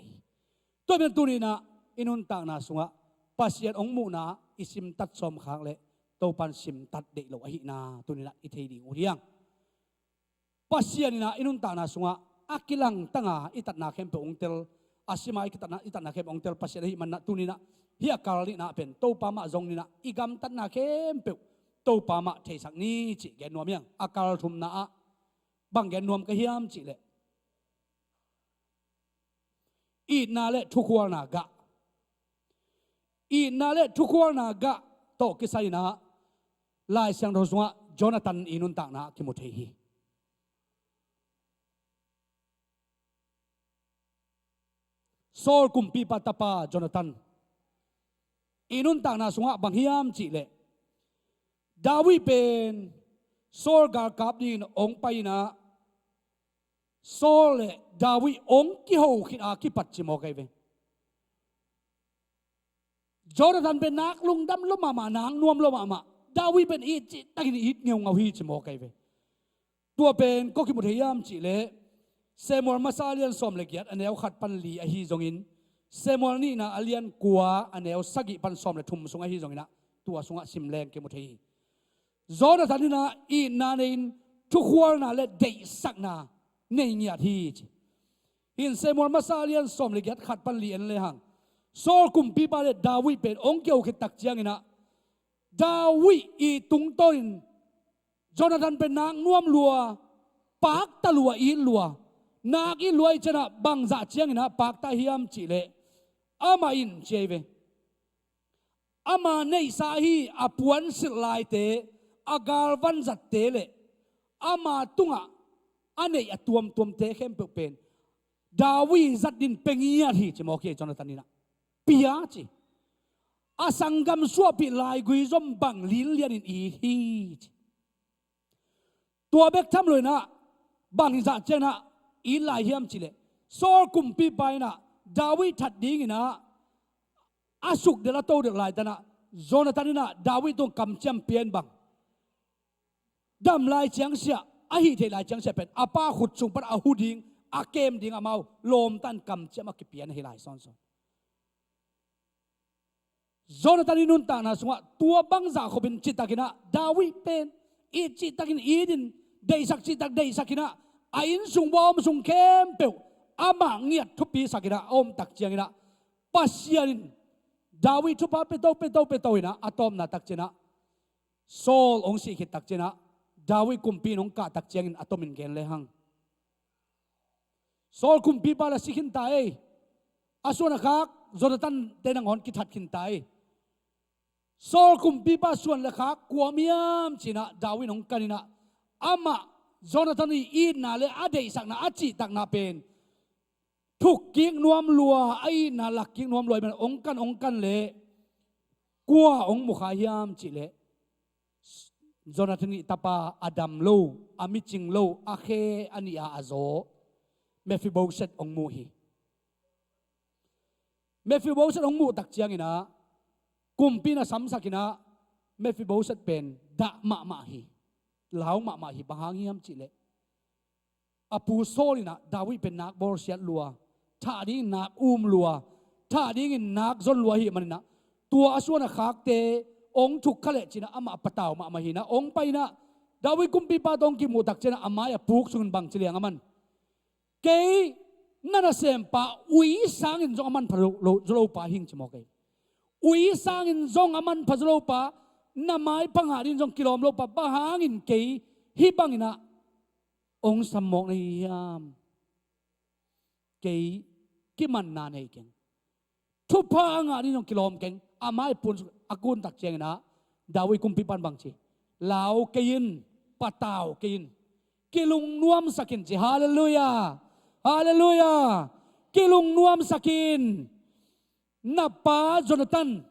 Speaker 3: to ben tu ni na inun ta na sunga pasian ong mu na isim tat som khang le to pan sim tat de lo hi na tu ni na i thei ding uriang pasian na inun ta na sunga akilang tanga itat na khem pe ong tel asima itat na khem ong tel pasian hi man na tu ni na hi akal ni na pen to pa ma zong ni na igam tat na khem pe to pa ma thei sak ni chi gen nuam yang akal thum na a bang gen nuam ka hiam chi le i na le thukwal na ga i na le thukwal na ga to kisai na lai sang ro zwa Jonathan inun ta na ki mo thei hi Saul kumpi patapa Jonathan inun ta na sunga bang hiam chi le Dawi pen Saul gar kap din ong pai na Saul le Dawi ong ki ho khit a ki pat chi mo kai ve Jonathan pen nak lung dam lo ma nang nuam lo ma Dawi pen i chi takin i ngeu ngau hi chi mo kai ve tua pen ko ki mu hiam chi le Samuel masalian som le giat aneu khat pan li a hi zongin Samuel ni na alian kwa aneu sagi pan som le thum sunga hi zongina tua sunga simleng ke mu thei Jonathan ni na i na nein thu khwal na le dei sak na nei nya thi in Samuel masalian som le giat khat pan li en le hang Saul kum pi ba le Dawi pen ong keu ke tak chiang ina Dawi i tung toin Jonathan pen nang nuam lua pak ta lua i lua nak i luai chana bang za chiang ina pak ta hiam chi le ama in cheve ama nei sa hi apuan sil lai te agal van zat te le ama tunga anei atuam tuam te khem pe pen Dawi zat din pengia hi chi mo ke Jonathan ina pia chi asangam suapi lai gui zom bang lin lian in i hi tua bek tham loi na bang za chena i lai hiam chile Saul kumpi pai na Dawi that ding ina asuk de la to de lai tana Jonathan ina Dawi tong kam champion bang dam lai chiang sia a hi the lai chiang sia pen apa khut chung par a hu ding a kem ding a mau lom tan kam chama ki pian hi lai son son Jonathan inun ta na sunga tua bang za khobin chitakina Dawi pen i chitakin idin dei sak chitak dei sakina ain sung bom sung kem pe ama ngiat thupi sakina om tak chiangina pasianin Dawi thupa pe to ina atom na tak chena Saul ong si khit tak chena Dawi kumpi nong ka tak chiangin atomin gen le hang Saul kumpi pala sikhin tai asuna khak Jonathan tenang on ki that khin tai Saul kumpi pa suan le khak kuamiam china Dawi nong kanina ama Jonathan i na le adei sak na achi tak na pen thuk king nuam lua ai na lak king nuam loi man ong kan le kwa ong mukha hiam chi le Jonathan i tapa Adam lo amiching lo akhe ani a azo Mephibosheth ong mu hi Mephibosheth ong mu tak chiang ina kumpi na samsakina Mephibosheth pen da ma hi lau ma hi bangiam chile apu solina Dawi pen nak bor siat lua tha ding nak lua tha ding in nak zon lua hi manina tua asuna khak te ong thuk khale china ama pataw ma hi na ong paina Dawi kumpi pa tong ki mu tak chena amaya puk sun bang chiliang aman ke nana sem pa ui sang in zong aman phalo lo pa hing chmo ke ui sang in zong aman phalo pa namai pangarin jong kilom lo pa bahangin ke hi bangina ong samok na yam ke kiman na nei keng thupa ngarin jong kilom keng amai pun akun tak cheng na Dawi kumpi pan bang chi lau kein pataw kein kilung nuam sakin chi hallelujah hallelujah kilung nuam sakin napa Jonathan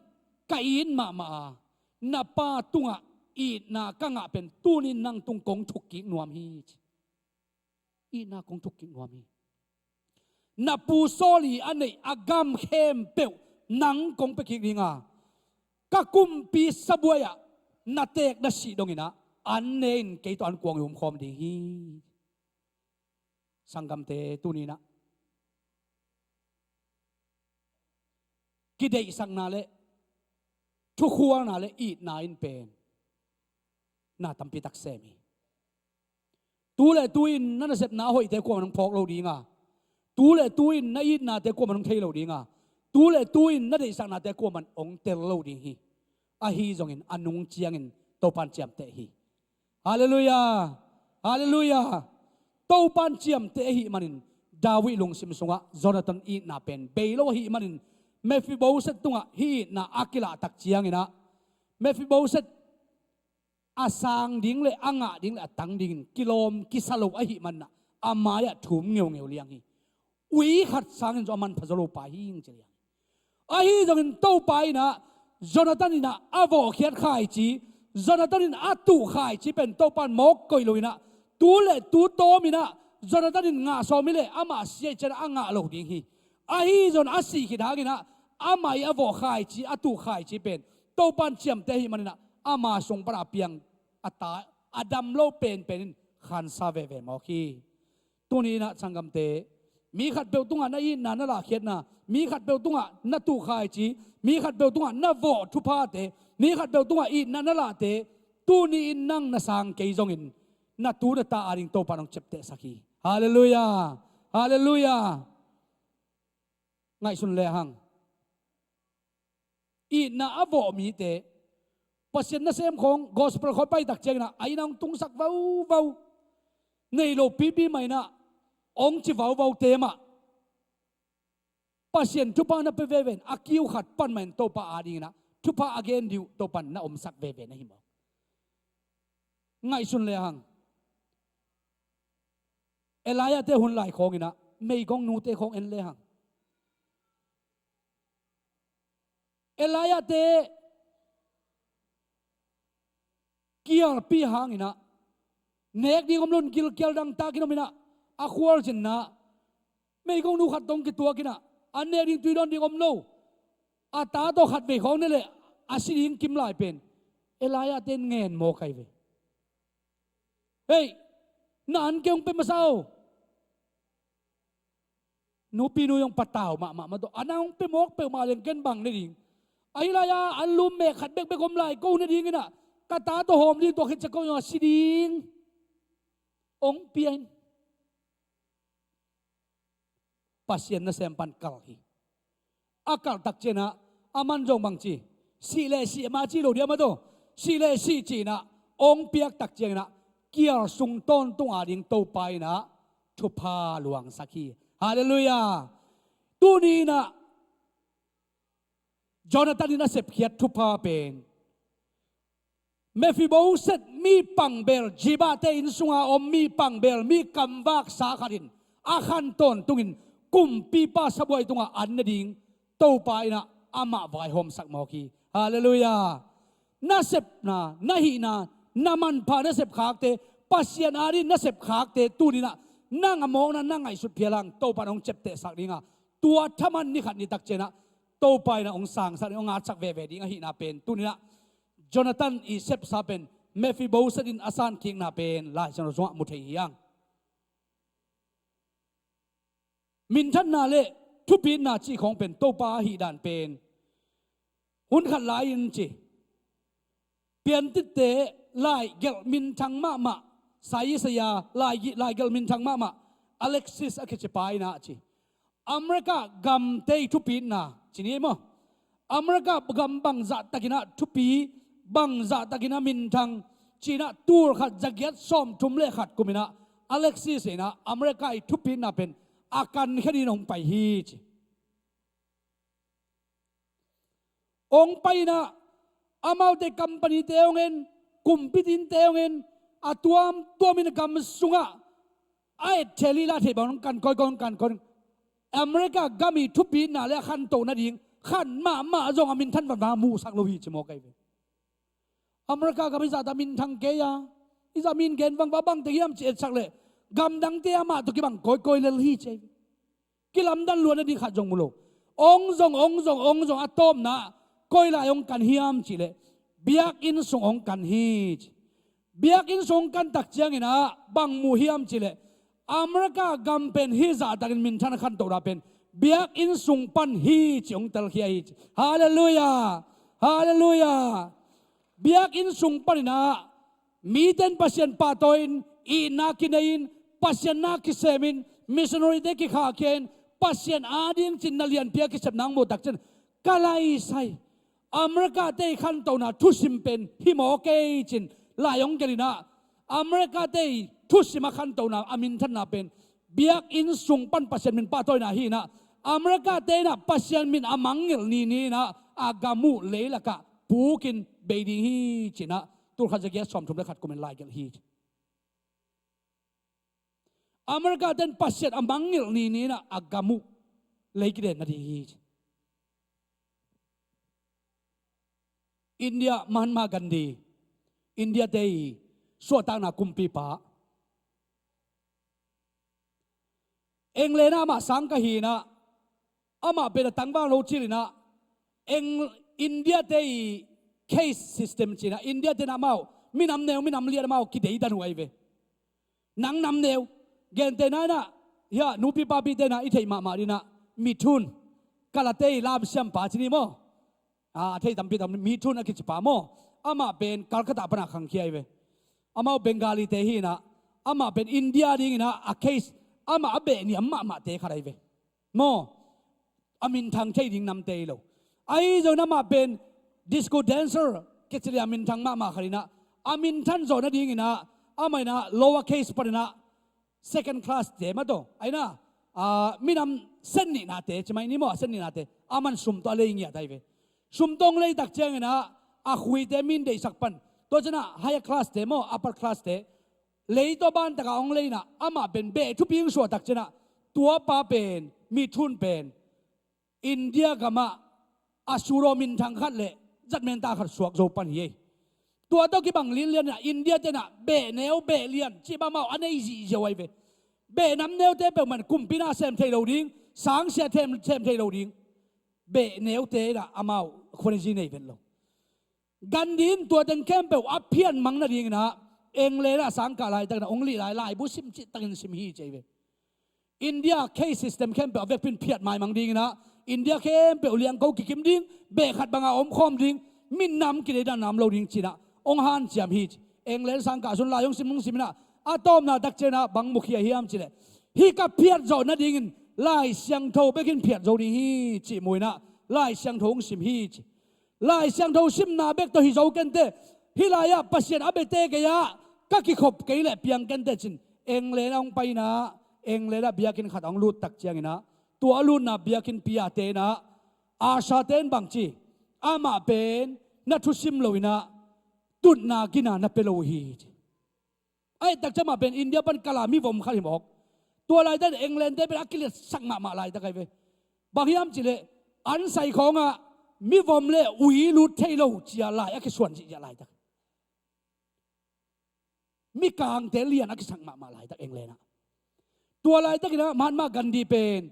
Speaker 3: kain ma napa tunga อีนากังะเป็นตูนินนังตุงกงทุกกินวมฮีอีนากงทุกกินวมฮีนับปูโซลีอันนี้อากามเข้มเปียวนังกงไปกินริงาก็กุมปีสบวยนาเตกนาสีดงอินะอันเนนเกยตัวอันกวงยุมคอมดีฮีสังกัมเตตูนีนะกิเดสังนาเลทุกขัวนาเลอีดนาอินเป็นนาตัมปิตักเซมีตูเลตูอินนั่นเสพนาหอยเตกวมันพอกเราดีงาตูเลตูอินนาอีดนาเตกวมันเทเราดีงาตูเลตูอินนั่นเดสังนาเตกวมันองเตลเราดีฮีอาฮีจงอินอนุงเจียงอินโตปันเจียมเตฮีฮาเลลูยาฮาเลลูยาโตปันเจียมเตฮีมันินดาวิลงซิมสงะโจนาธานอีนาเป็นเบโลฮีมันินเมฟิโบเซตตุงะฮีนาอากิลาตักเจียงอินะเมฟิโบเซตอาสางดิ้งเลยอ่างะดิ้งเลยตังดิ้งกิโลมกิสโลอหิมันนะอามายะถุมเงียวเงียวเลี้ยงฮีวิขัดสางจอมันพัสโลปาหิงเจียงอาฮีจงอินโตไปนะโจนาธานอินะอาวอเขียนขายจีโจนาธานอินอาตุขายจีเป็นโตปันมอกกอยลุยนะตูเลตูโตมินะโจนาธานอินงาโซมิเลอามาเสียเจนะอ่างะโลดิ้งฮีอาฮีจนอาศีขิดากินะอามายอาวอขายจีอาตุขายจีเป็นโตปันเจียมเตหิมันนะอามาส่งปราเปียงอัตตาอดัมโลเป็นขันซาเวเวมอคีตัวนี้นะสังกัมเตมีขัดเบลตุงะนาอินนานาลาเขียนนะมีขัดเบลตุงะนาตุขายจีมีขัดเบลตุงะนาโวทุพาเตมีขัดเบลตุงะอินนานาลาเตตัวนี้อินนังนาสังเกยจงอินนาตูนตาอาริงโตปานองเจ็บเตสักีฮาเลลูยาฮาเลลูยาไงสุนเลหังอินนาอโวมีเตปัจจัยนั้นเสมของกอสเปอร์คอยไปตักเจงนะไอ้นางตุงสักว้าวในโลปีใหม่นะองค์จีว้าวเตมะปัจจัยทุพานะไปเวเวนอากิวขัดปันมันโตปาอาดีนะทุพาอาเกนดิวโตปันนะอมสักเวเวนนะฮิมอกไงสุนเลยหังเอลายะเตหุ่นไหลของอินะไม่กองนูเตของเอ็นเลยหังเอลายะเตเกี่ยวปีหางอินะเนกดีกำลังกิลเกี่ยวดังตากินมินะอาควอลจินนะไม่กงนูขัดตรงกิตัวกินะอันเนกดีตุยดอนดีกำลังอาตาโตขัดเบของนี่แหละอาศิริงกิมลายเป็นเอลายะเตนเงินโมไคเวเฮ้ยนั่นเกี่ยงเป็นมาเศร้านูปีนูยังปัตตาวมาตัวอันนั้นเป็นมกเป็นมาเล่นเกินบังนี่ดิไอ้ลายะอันลุมเมขัดเบกเบกอมลายกูนี่ดิงินะกาตาตัวหอมดีตัวเขจะก็ยังสิดิงองเปียนปัสยันนั่นเสมปันกัลฮีอากาศตักเจนะอามันจงบังจีสีเลสีมาจีโลเดียมาตัวสีเลสีจีนะองเปียกตักเจนะเกี่ยวสุงต้นตุงอาดิงโตไปนะทุพาหลวงสักฮีฮาเลลูยาตัวนี้นะจอนาธานนี่นะเสพเขียดทุพาเป็นเมฟิโบเซตมีปังเบลจีบาเตอินสุงาอมมีปังเบลมีคำวักสาขาดินอาขันตนตุงินกุมปีป้าสบวยตุงอันนดิงโตไปนะอามาไวหอมสักมอกีฮาเลลูยานาเซปนานาฮีนานามันพานาเซปขากเตปัสยานารินาเซปขากเตตูนี่นะนั่งมองนะนั่งไอสุดเพียรังโตปานองเจ็บเตสักดิงาตัวทมันนี่ขัดนี่ตักเจนะโตไปนะองสังสักองอาสักเวดิงาฮีนาเป็นตูนี่นะโจนาธานอีเซปซาเป็นเมฟิโบเซดินอาซานคิงนาเป็นลายชนสวะมุทัยยังมินทันนาเลทุปีนาจีของเป็นโตปาฮีดานเป็นหุ่นขัดลายอินจีเปลี่ยนติเตลายเกลมินทังมาสายสยาลายเกลมินทังมาอเล็กซิสอคิจปายนาจีอเมริกากัมเตยทุปีนาจีนี่มั้งอเมริกากัมบังจัตตะกินะทุปีบังจัตตะกินะมินทังจีน่าตูร์ขัดจักยัดซ้อมทุ่มเล่ขัดกุมินะอเล็กซิสนะอเมริกาทุปีนาเป็นอาการแค่นี้องไปฮีจีองไปนะอามาเตกัมปานีเตองเงินกุมพิดินเตองเงินอาตัวมินกัมสุงะไอเทลีลาเทบองกันคอยอเมริกากามีทุปีนาและขันโตนาดิงขันมาจงอามินท่านวันมามูสักโลวีจมอกไอเว อเมริกากับอิสราเอลมินทางเกียอิสราเอลมินเกนบังบังตียามเจ็ดสักเลยกำดังเตียมาตุกิบังก้อยเลลี่เจกิลำดันล้วนดีขัดจงมุโลองจงอะตอมนะก้อยลายองกันฮิมจิเลเบียกอินสงองกันฮีจเบียกอินสงกันตักเจียงนะบังมูฮิมจิเลอเมริกากำเป็นฮิซาตักมินทันขันตัวราเป็นเบียกอินสงปันฮีจองตัลฮีจฮาเลลูยาฮาเลลูยาเบียกอินสงปันนะมีเต็นปัสยันปาโตอินอีนักินอินปัสยันนักเซมินมิชชันนารีเด็กข้าเคนปัสยันอาดิงจินนาเลียนเปียกิจนังโมดักเจนกาไลไซอเมริกาเตยขันตัวนะทุสิมเป็นฮิโมเกจินลายองเกลินะอเมริกาเตยทุสิมาขันตัวนะอามินทันนาเป็นเบียกอินสุงปันปัสยันมินปาโตยนะฮีนะอเมริกาเตยนะปัสยันมินอามังเงลนี่นะอากามุเลลกะปูกินเบดีฮีจินะตัวข้าจะแก่สอมทุบและขัดกุมเป็นลายกันฮีอเมริกาเต้นปัสเซตอมังเงลนี่นะอากามุเลยกิเดนนาดีฮีอินเดียมันมากันดีอินเดียเตยสวดตางนากุมปีปะเองเลยนะมาสังกะฮีนะอามาเป็นตังบ้างโลจิลินะเองอินเดียเตยcase system จีนะอินเดียเตนะมามีน้ำเนวมีน้ำเลียนมาคิดได้ดันไว้เวนังน้ำเนวเกณฑ์เตนะนะยานูปีปาปีเตนะอิเทมาดีนะมีทุนกาลเตยลาบเซียมปาจินีโมเทยตัมปีตัมมีทุนอะคิดปาโมอามาเป็นกัลกัตตาปนักขังเขียเวอามาเป็นกาลีเตฮีนะอามาเป็นอินเดียดิ้งนะอะ case อามาเบนี่อามาเตะขารเวโมอามินทางเทยดิ้งน้ำเตยโลไอ้เจ้าน้ำมาเป็นdisco dancer เกจิลีอามินทางมาขรินะอามินทันโซนดิ้งนะอาไม่นะ lower case ปะนะ second class เตะมาโตไอ้นะมีนำเส้นนี่นาเตะใช่ไหมนี่มั่วเส้นนี่นาเตะอามันสุ่มตัวเลยอย่างเงี้ยได้เว้สุ่มตรงเลยตักเจียงนะคุยเตมินเดสักปันตัวจะนะ higher class เตะมั่ว upper class เตะเลยตัวบ้านตะกองเลยนะอามาเป็นเบทุบยิงสัวตักเจนะตัวป้าเป็นมีทุนเป็นอินเดียกับมาอาชูโรมินทางขัดเลยจัดเมนตาขัดสวกโจปันเย่ตัวต้องกิบังเลียนนะอินเดียเตนะเบเนวเบเลียนจีบ้ามาอันนี้จีจะไว้เวเบน้ำเนวเตเป็นมันกุมปีน่าเซมเทโลดิ้งสังเสียเซมเทโลดิ้งเบเนวเตนะอามาคนจีเนเป็นโลกันดินตัวเต็งเข้มเปล่าอัพเพียนมังนาดิ้งนะเองเลยนะสังกาลายตั้งแต่องลีหลายบุษมิจิตั้งสิมฮีเจเวอินเดียเคสซิสเต็มเข้มเปล่าเวกเป็นเพียรหมายมังดิ้งนะอินเดียเข้มเปล่าเลี้ยงเขากิมดิ้งเบขัดบังอาอมคอมดิ้งมินน้ำกิเลดานน้ำโลดิ้งจีนะองฮันเจียมฮีเองเลยสังกาสุนลายองสิมุงสิมินะอาตอมนาดักเจนะบังมุขยาฮิอัมจีเลฮีกับเพียรโจนัดดิ้งลายเสียงโทเบกินเพียรโจดิ้งฮีจีมวยนะลายเสียงโทงสิมฮีจีลายเสียงโทสิมนาเบกตัวฮิโจกันเตฮิลายะปัสเซียนอับเบเตกยะก็กิขบกิเลเปียงกันเตจินเองเลยองไปนะเองเลยนะเบียกินขัดองลูดตักเจียงนะตัวลูดนะเบียกินปียเตนะอาชาเตนบังจีอามาเป็นนัทุสิมโลวินะตุนนากินานับเปโลฮีไอ้ตักจะมาเป็นอินเดียเป็นกะลามีวมขันหิมอกตัวลายแต่เองเลนได้เป็นอักกิเลสสังมาลายตะไคร้เวบางยามจีเลอันใส่ของมีวมเลอุยลุดเทโลจีอะไรอักส่วนจีอะไรตะมีกลางเตเลียนอักสังมาลายตะเองเลนะตัวลายตะกินะมันมากันดีเป็น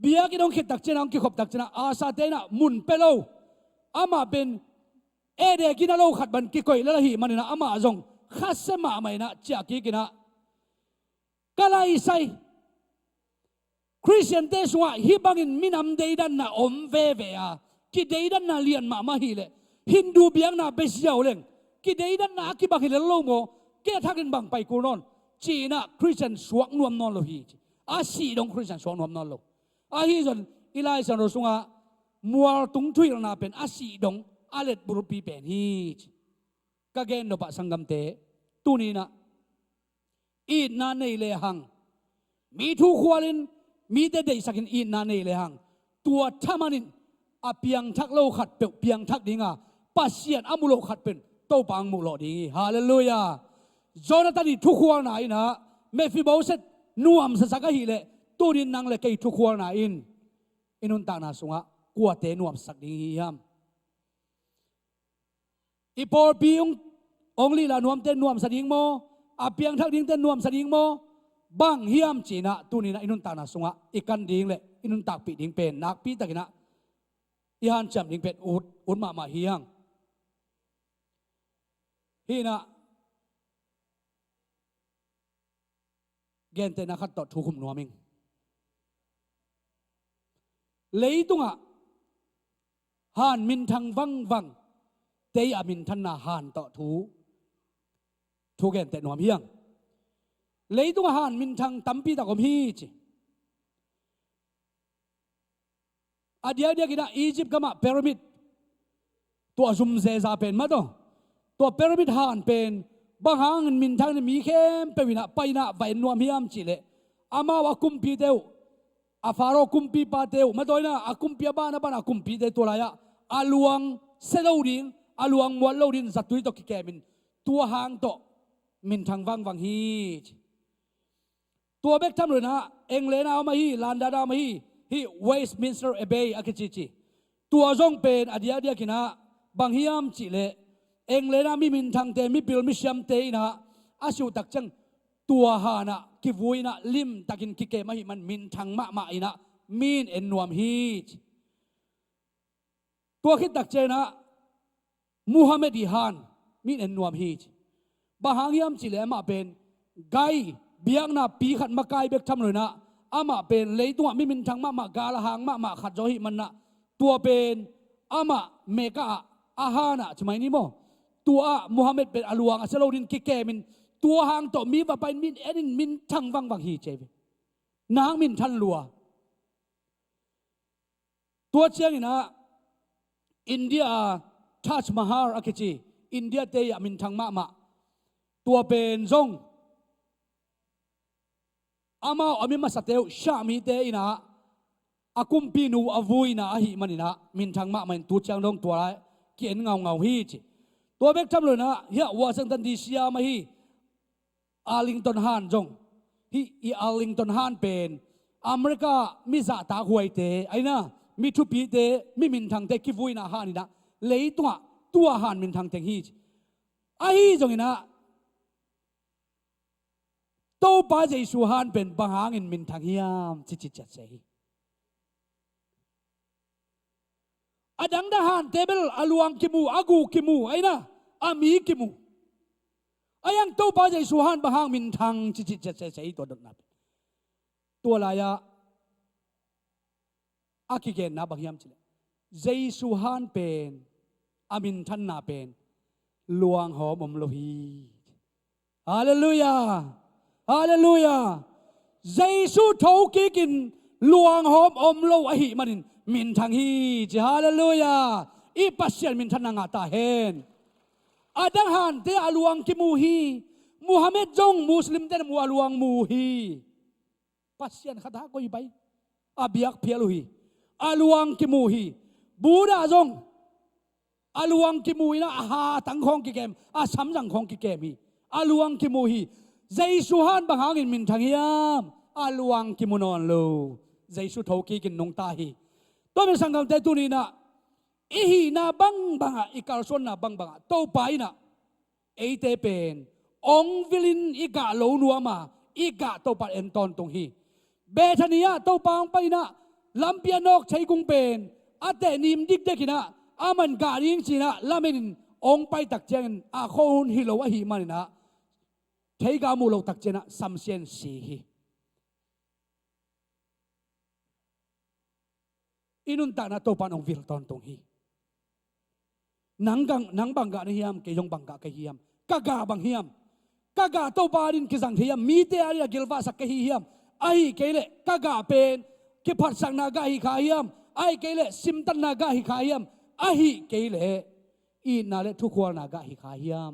Speaker 3: เบียกินองคิดตักเจนะองคิดขบตักเจนะอาซาเตนะมุนเปโลอามาเป็นเอเดกินาโลขัดบันกิกอยละหีมันนะอามาจงขัดเสมาไม่นะเจ้ากิกินะกะไลไซคริสเตียนเตสว่าฮิบังอินมินำเดดันนะอมเวเวียกิเดดันนะเลียนมาฮีเลฮินดูเบียงนะเบสยาวเลงกิเดดันนะกิบังฮิเลโลโมเกทักินบังไปกูนอนจีน่ะคริสเตียนสวกนวมนอนโลฮีอาศีดงคริสเตียนสวกนวมนอนโลอาฮีจนอิไลสันโรสุงะมัวตุงทุยลนาเป็นอาศีดงอาเลตบุรุปีเป็นฮีกะเกนโนปะสังกัมเตตุนีนะอีนาเนเลหังมีทุกขวาลินมีแต่เดสักินอีนาเนเลหังตัวทามานินอเปียงทักโลขัดเปียงทักดิงาปัสเซียนอามุโลขัดเป็นโตปังมุโลดิงฮาเลลูยาโจนาตันทุกขวาไหนนะเมฟิโบเซตนัวมสสักฮีเลตุนินนังเลกทุกขวาไหนอินุนตานาสุงะกัวเตนัวมสักดิงยาม อีปอร์ปีองลีลานวมเต้นนวมสดิงโมอาเปียงทักดิ้งเต้นนวมสดิงโมบังเฮียมจีนะตุนีนะอินุนตานาสุงะอีกันดิ้งเลยอินุนตักปีดิ้งเป็นนักปีตะกินะอีฮันจำดิ้งเป็นอุดมาเฮียงฮีนะเกณฑ์เตนักขัดต่อทุกขุมนัวมิงเลยตุงะฮันมินทางวังเตยอามินทันนาฮันต่อทุกเกณฑ์เตนัวเฮียงเลยตุงะฮันมินทางตั้มปีตะกมฮีจิอาเดียกินะอียิปต์ก็มาพีระมิดตัวซุมเซซาเป็นมาตัวพีระมิดฮันเป็นบางหางมินทางมีเข้มไปวินะไปนะไปนัวเฮียมจิเลอามาว่ากุมพีเตวอาฟาโรกุมปีปาเตวมาตัวน่ะอากุมปีบ้านบ้านอากุมปีเตตัวไรอะอาลวงเซโลดินอาลวงมวลโลดินสัตว์ตัวกิแกมินตัวหางโตมินทางวังฮีตัวเบกทำเลยนะเองเลนาเอามาฮีลานดาดามาฮีเวสต์มินสเตอร์เอเบย์อากิจิตัวจงเป็นอดียกินะบางเฮียมจิเลเองเลยนะมีมินทางเตมีปิลมิชยมเตนะอาชูตักจังตัวหานะกิวุยนะลิมตักินกิเกมาหิมันมินทางมาอินะมีนเอ็นนวมฮีตัวคิดตักเจนะมูฮัมหมัดฮานมีนเอ็นนวมฮีบางเฮียมจิเลมาเป็นไกเบียงนะปีขัดมาไกเบกทำเลยนะอามาเป็นเลยตัวมีมินทางมากาละหางมาขัดจอหิมันนะตัวเป็นอามาเมกาอาฮานะใช่ไหมนี่โมตัวมูฮัมหมัดเป็นอลวงอัสโลดินกิเกมินตัวหางต่อมีว่าไปมินเอ็นมินทั้งวังฮีเจวินางมินทันลัวตัวเชียงนะอินเดียทัชมาฮาร์อากิจีอินเดียเตยมินทั้งมาตัวเป็นซงอามาอมิมาสเตลชามีเตยนะอากุมปีนูอวุยนะอหิมันนะมินทั้งมามันตัวเชียงดงตัวไรเกียนเงาฮีจีตัวเบกทำเลยนะเฮียวอชิงตันดีซีมาฮีอาร์ลิงตันฮันจงฮีอาร์ลิงตันฮันเป็นอเมริกามิซาตาหวยเตไอ้นะมีทุปีเตมีมินทางเตกิฟุยนะฮันนี่นะเลยตัวฮันมินทางเตงฮีไอ้จงนะโตป้าใจสุฮันเป็นบางหางอินมินทางฮิยามจิจัดเซฮีอดังดาฮันเทเบิลอลวงกิมูอากูกิมูไอ้นะอามีกิมูอายังโตป้าใจสุฮันบางหางมินทางจิจัดเซฮีตัวดนับตัวลายะอากิเกนนะบางยามจิเลใจสุฮันเป็นอามินทันนาเป็นลวงหอมอมโลฮีฮาเลลูยาฮาเลลูยาใจสุทอกิกินลวงหอมอมโลอหิมันมินทางฮีจฮาเลลูยาอีปัสเซียนมินทันนางาตาเฮนอาดังฮันเตอลวงกิมูฮีมูฮัมหมัดจงมุสลิมเตนมูอลวงมูฮีปัสเซียนขัดหาก็อีไปอาเบียกเพียลุฮีอลวงกิมูฮีบูดาจงอลวงกิมูฮีนะอาหาตังของกิเกมอาสัมจังของกิเกมีอลวงกิมูฮีใจสุฮันบางหากินมินทางยามอลวงกิมูนอนโลใจสุทอกิกินนงตาฮีตัวเป็นสังกัดแต่ตัวนี้นะอีฮีนาบังอีกาลส่วนนาบังโตไปนะเอเตเป็นองวิลินอีกาโลนัวมาอีกาโตปัดเอ็นตอนตรงฮีเบธานียโตปังไปนะลำเปียนอกใช้กุงเป็นอาเตนิมดิกเด็กนะอามันกาลิงจีนะลาเมนินองไปตักเจนอาโคนฮิโลวะฮีมันนะใช้กามูโลตักเจนะซัมเซียนสีฮีอินุนตานะโตปันองวิลตอนตรงฮีนังบังกะนี่ฮิมเกยงบังกะเกฮิมกะกาบังฮิมกะกาโตปารินกิสังฮิมมีเตอาริกิลวาสักเกฮิมไอเกเลกะกาเป็นกิพัดสังนากาฮิขายมไอเกเลซิมตันนากาฮิขายมไอเกเลอีนาเลทุกคนนากาฮิขายม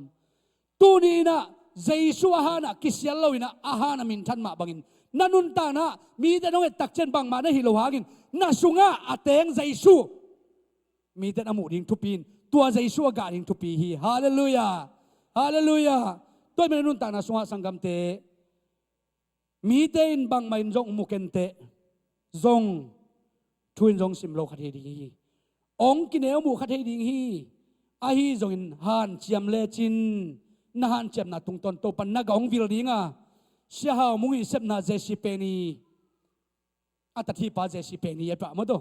Speaker 3: ตูนีนะใจสุอาหานะกิสยาลวินะอาหานะมินทันมาบังอินนันุนตานะมีแต่น้องตักเชนบังมาในฮิโลหากินนาสุงะอาเตงใจสุมีแต่อมุดิงทุปีนตัวใจสุอากาดิงทุปีฮีฮาเลลูยาฮาเลลูยาตัวเป็นนุนตานะสุงะสังกัมเตมีแต่อินบังมาอินจงมุกเนเตจงทวินจงสิมโลคัดเฮดิงฮีองกินเอวมูคัดเฮดิงฮี ahi zongin han chiam le chin na han chem na tung ton to pan na gong vil dinga sia hau mungi sep na jesi peni atathi pa jesi peni ya pa modo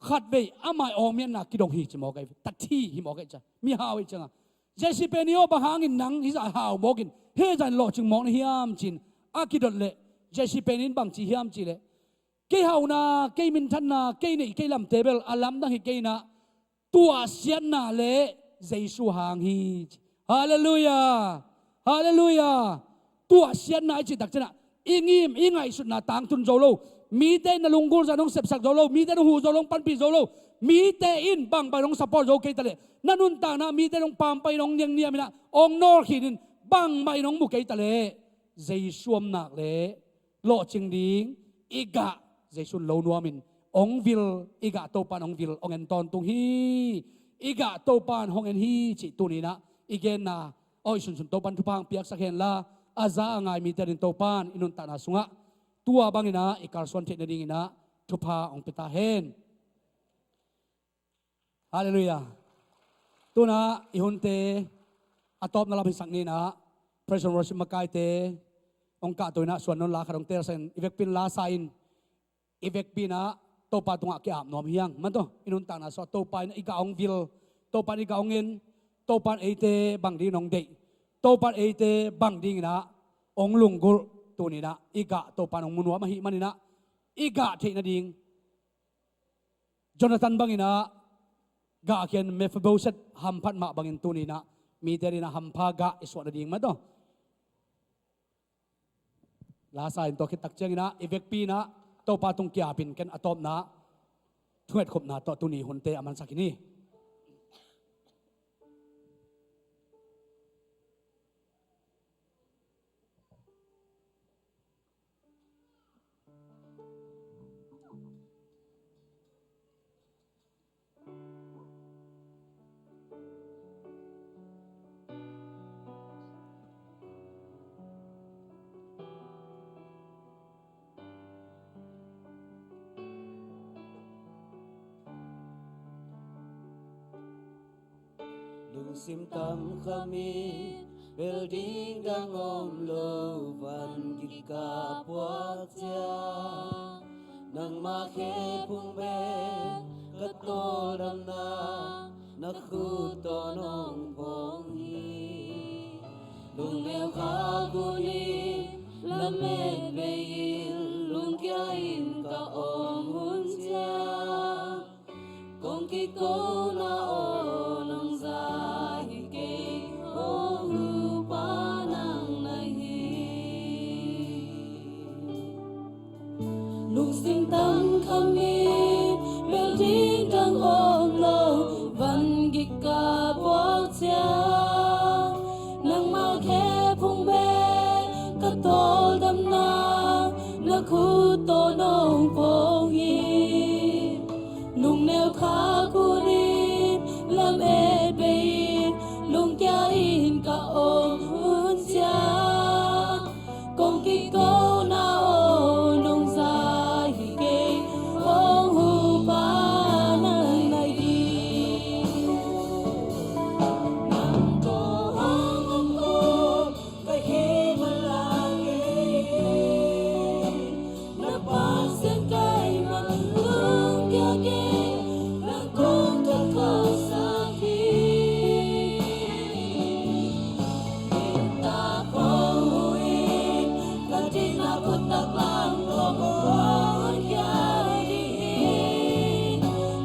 Speaker 3: khat be amai ong mian na kidong hi chimo kai tathi hi mo kai cha mi hau i changa jesi peni o ba hangin nang hi za hau mogin he jan lo chung mong hiam chin akidot le jesi penin bang chi hiam chi le ke hau na ke min than na ke nei ke lam table alam na hi ke na tua sian na le Giêsu hang hi hallelujah hallelujah tua sian na chi tak chana ingim ingai sut na tang tun zo lo mi te na lunggur za nong sep sak zo lo mi te hu zo long pan pi zo lo mi te in bang ba nong support zo ke tale nanun ta na mi te nong pam pai nong niang niam na ong nor khin bang mai nong mu ke tale Giêsu am nak le lo ching ding iga Giêsu lo nuamin ong vil iga to pan ong vil ong en ton tung hi iga to pan hong en hi chi tu ni na igen na oi sun sun to pan tu pang piak sakhen la aza angai mi terin to pan inun ta na sunga tua bangina ikar son the na ding ina tu pa ong pita hen hallelujah tuna ihunte atop na labin sang ni na praise and worship makai te ong ka to na suan non la kharong ter sen ivek pin la sain ivek pina to pa tunga ki am nom hiang man to inun ta na so to pa na ika ong vil to pa ika ong in to pa ate bang di nong dei to pa ate bang ding na ong lunggur tu ni na ika to pa nong munwa mahi manina ika the na ding Jonathan bangina ga ken Mephibosheth hamphat ma bangin tu ni na mi teri na hampa ga iswa na ding ma to la sa in to ki tak cheng na ivek pi na to pa tung kya pin ken atop na thuet khop na to tu ni hunte aman sakini
Speaker 4: lung sim tam kami building dang om lo van gika puak tia nang ma khe pung be katol dam na nakhu to nong phong hi lung leo kha gu ni la me be lung kya in ka om hun tia kong ki ko na o nang za hi ke o hu pa nang nai hi lung sim tam kami building dang om lo van gi ka po cha nang ma khe phung be ka tol dam na na khu to nong phong hi lung neo kha ku ni lam e be lung kya in ka om hun cha kong ki ko na o nong sa hi ke ong hu pa nai nai di nang ko hong ko kai he ma la ke na pa sen kai ma lung kya ke na kong ta ko sa ki ta ko hui ka ti na ko ta lang ko ko kya di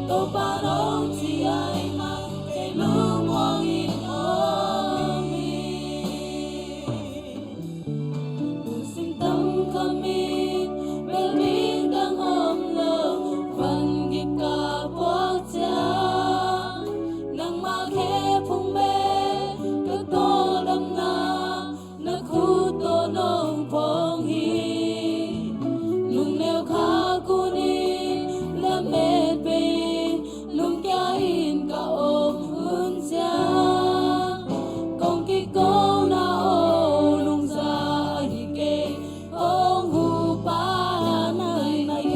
Speaker 4: to pa rong chi ai ma te lung wang in o mi sim tam kami building dang om lo van gi ka po cha nang ma khe phung be ka to dam na na khu to nong phong hi lung neo kha ku ni lam e be lung kya in ka om hun cha kong ki ko na o lung za hi ke ong hu pa nai nai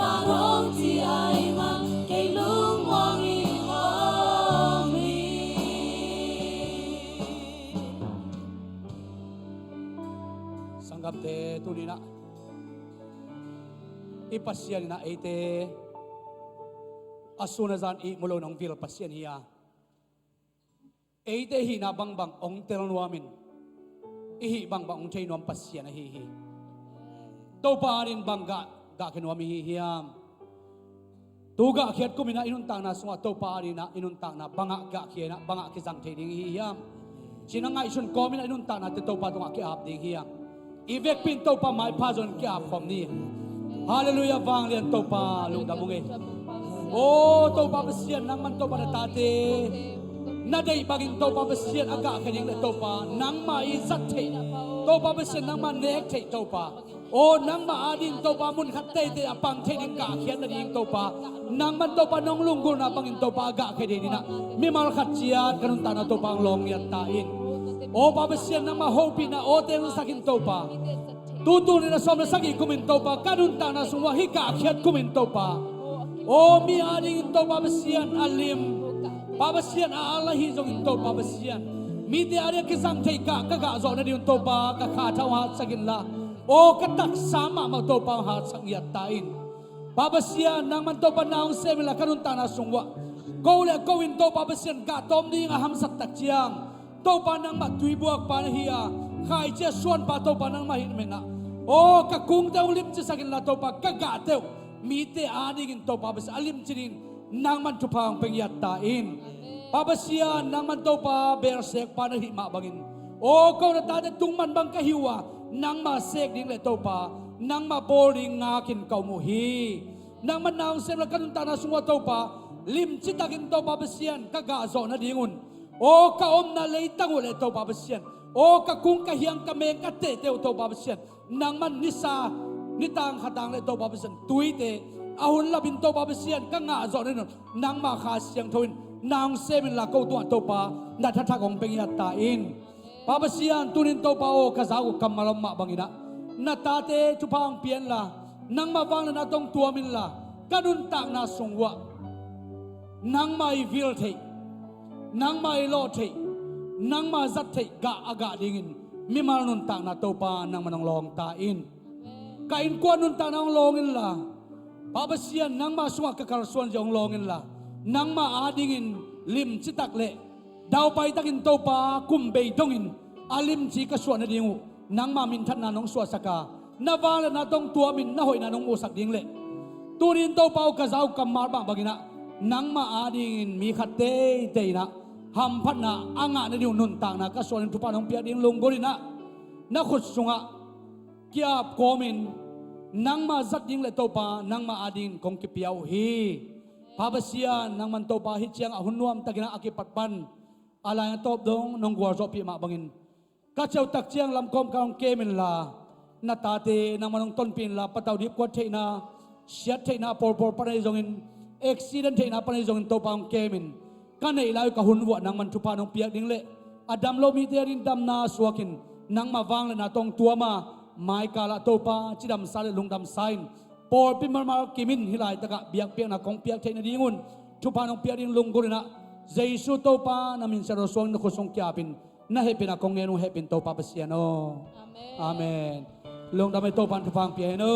Speaker 1: pa rong chi ai ma cây lung mong i hong mi
Speaker 3: sanggap te tunina ipasyan na ite asunazan I mulo ng vil pasyan hiya ite hi na bang ong telnuamin ihi bang ong chay nuam pasyan na hihi to pa rin bang ga kinuami hihiyam tuga kiat kumina inuntang na sunga to pa rin na inuntang na banga ga kiena banga kisang chay ding hihiyam sinanga isun komina inuntang na to pa tunga kiap ding hiyam ivek pinto pa mai pazon kiap kom ni hallelujah vang lian to pa lung damunge oh to pa pasyan nang man to pa natate naday baging to pa pasyan aga kanyang le to pa nang mai zat the to pa pasyan nang man nek the to pa oh nang ma ading to pa mun khatte te apang the ning ka khian na ding to pa nang man to pa nong lunggur na bangin to pa aga ke ni na mi mal khat chian kanun ta na to pang long yan ta in oh pa pasyan nang ma hopi na o te sakin to pa tutu ni na som na sagi kumin to pa kanun ta na sungwa hika khiat kumin to pa oh mi ading to pa pasyan alim babasian Allah hizong into babasian mite area kisang thei ka ga zo na diun to ba ka kha thaw ha sagin la o katak sama ma to pa ha sang ya tain babasian nang man to pa naung semila kanun ta na sungwa ko le ko in to babasian ga tom ni nga ham sak tak chiang to pa nang ma tui buak pa na hiya khai che suan pa to pa nang ma hin mena o ka kung daw lim che sagin la to pa ka ga teu mite ading in to babas alim chirin nang man tupang pengyat tain babasian nang man to pa bersek pa na hima bangin o ko na tate tung man bang kahiwa nang ma sek ding le to pa nang ma boring ngakin kau muhi nang man naung sem la kanun ta na sungwa to pa lim chitakin to babasian ka ga zo na dingun o ka om na leitang le to babasian o ka kung kahiyang kameng ka te te to babasian nang man nisa nitang hatang le to babasian tuite ahun labin to babasian ka nga zo na nang ma kha siang thoin nang semin la ko to pa na thatha kong pengyat tain babasian tunin to pa o kazaw kamalam ma bangina na tate tupang pian la nang mawang na natong tuamin la kanun tak na sungwa nang mai vil thei nang mai lo thei nang ma zat thei ga aga dingin mi mal nun tak na to pa nang manong long tain kain kwa nun tak nang longin la babasian nang ma sunga kakarsuan jong longin la nang ma adingin lim chitak le daw pai takin to pa kumbei dongin alim chi ka suan na dingu nang ma min that na nong suwa saka na wala na tong tua min na hoi na nong usak ding le turin to pa ka zaw kamar ba bagina nang ma adingin mi khatte te na ham phat na anga na diu nun tang na ka suan tu pa nong pia ding longgori na khut sunga kya komin nang ma zat ding le to pa nang ma ading kong ki piao hi babasian nang man to pa hi chiang ahun nuam tagina akipatpan ala na top dong nong gwar zo pi ma bangin ka chau tak chiang lam kom kaung kemin la na tate nang manong ton pin la pataw di kwat theina siat theina por panai zongin accident theina panai zongin to paung kemin kanai lai ka hun wa nang man tu pa nong piak ding le adam lo mi terin dam na suakin nang ma wang le na tong tuama mai kala to pa chidam sale lungdam sain por pimar mar kimin hilai taka biak piak na kong piak theina dingun tu pa nong piak ding lunggurina Jesu to pa namin sa rosong na kusong kiapin na hepin akong ngenong hepin to pa pasiano. Amen. Long damay to pan tupang piano.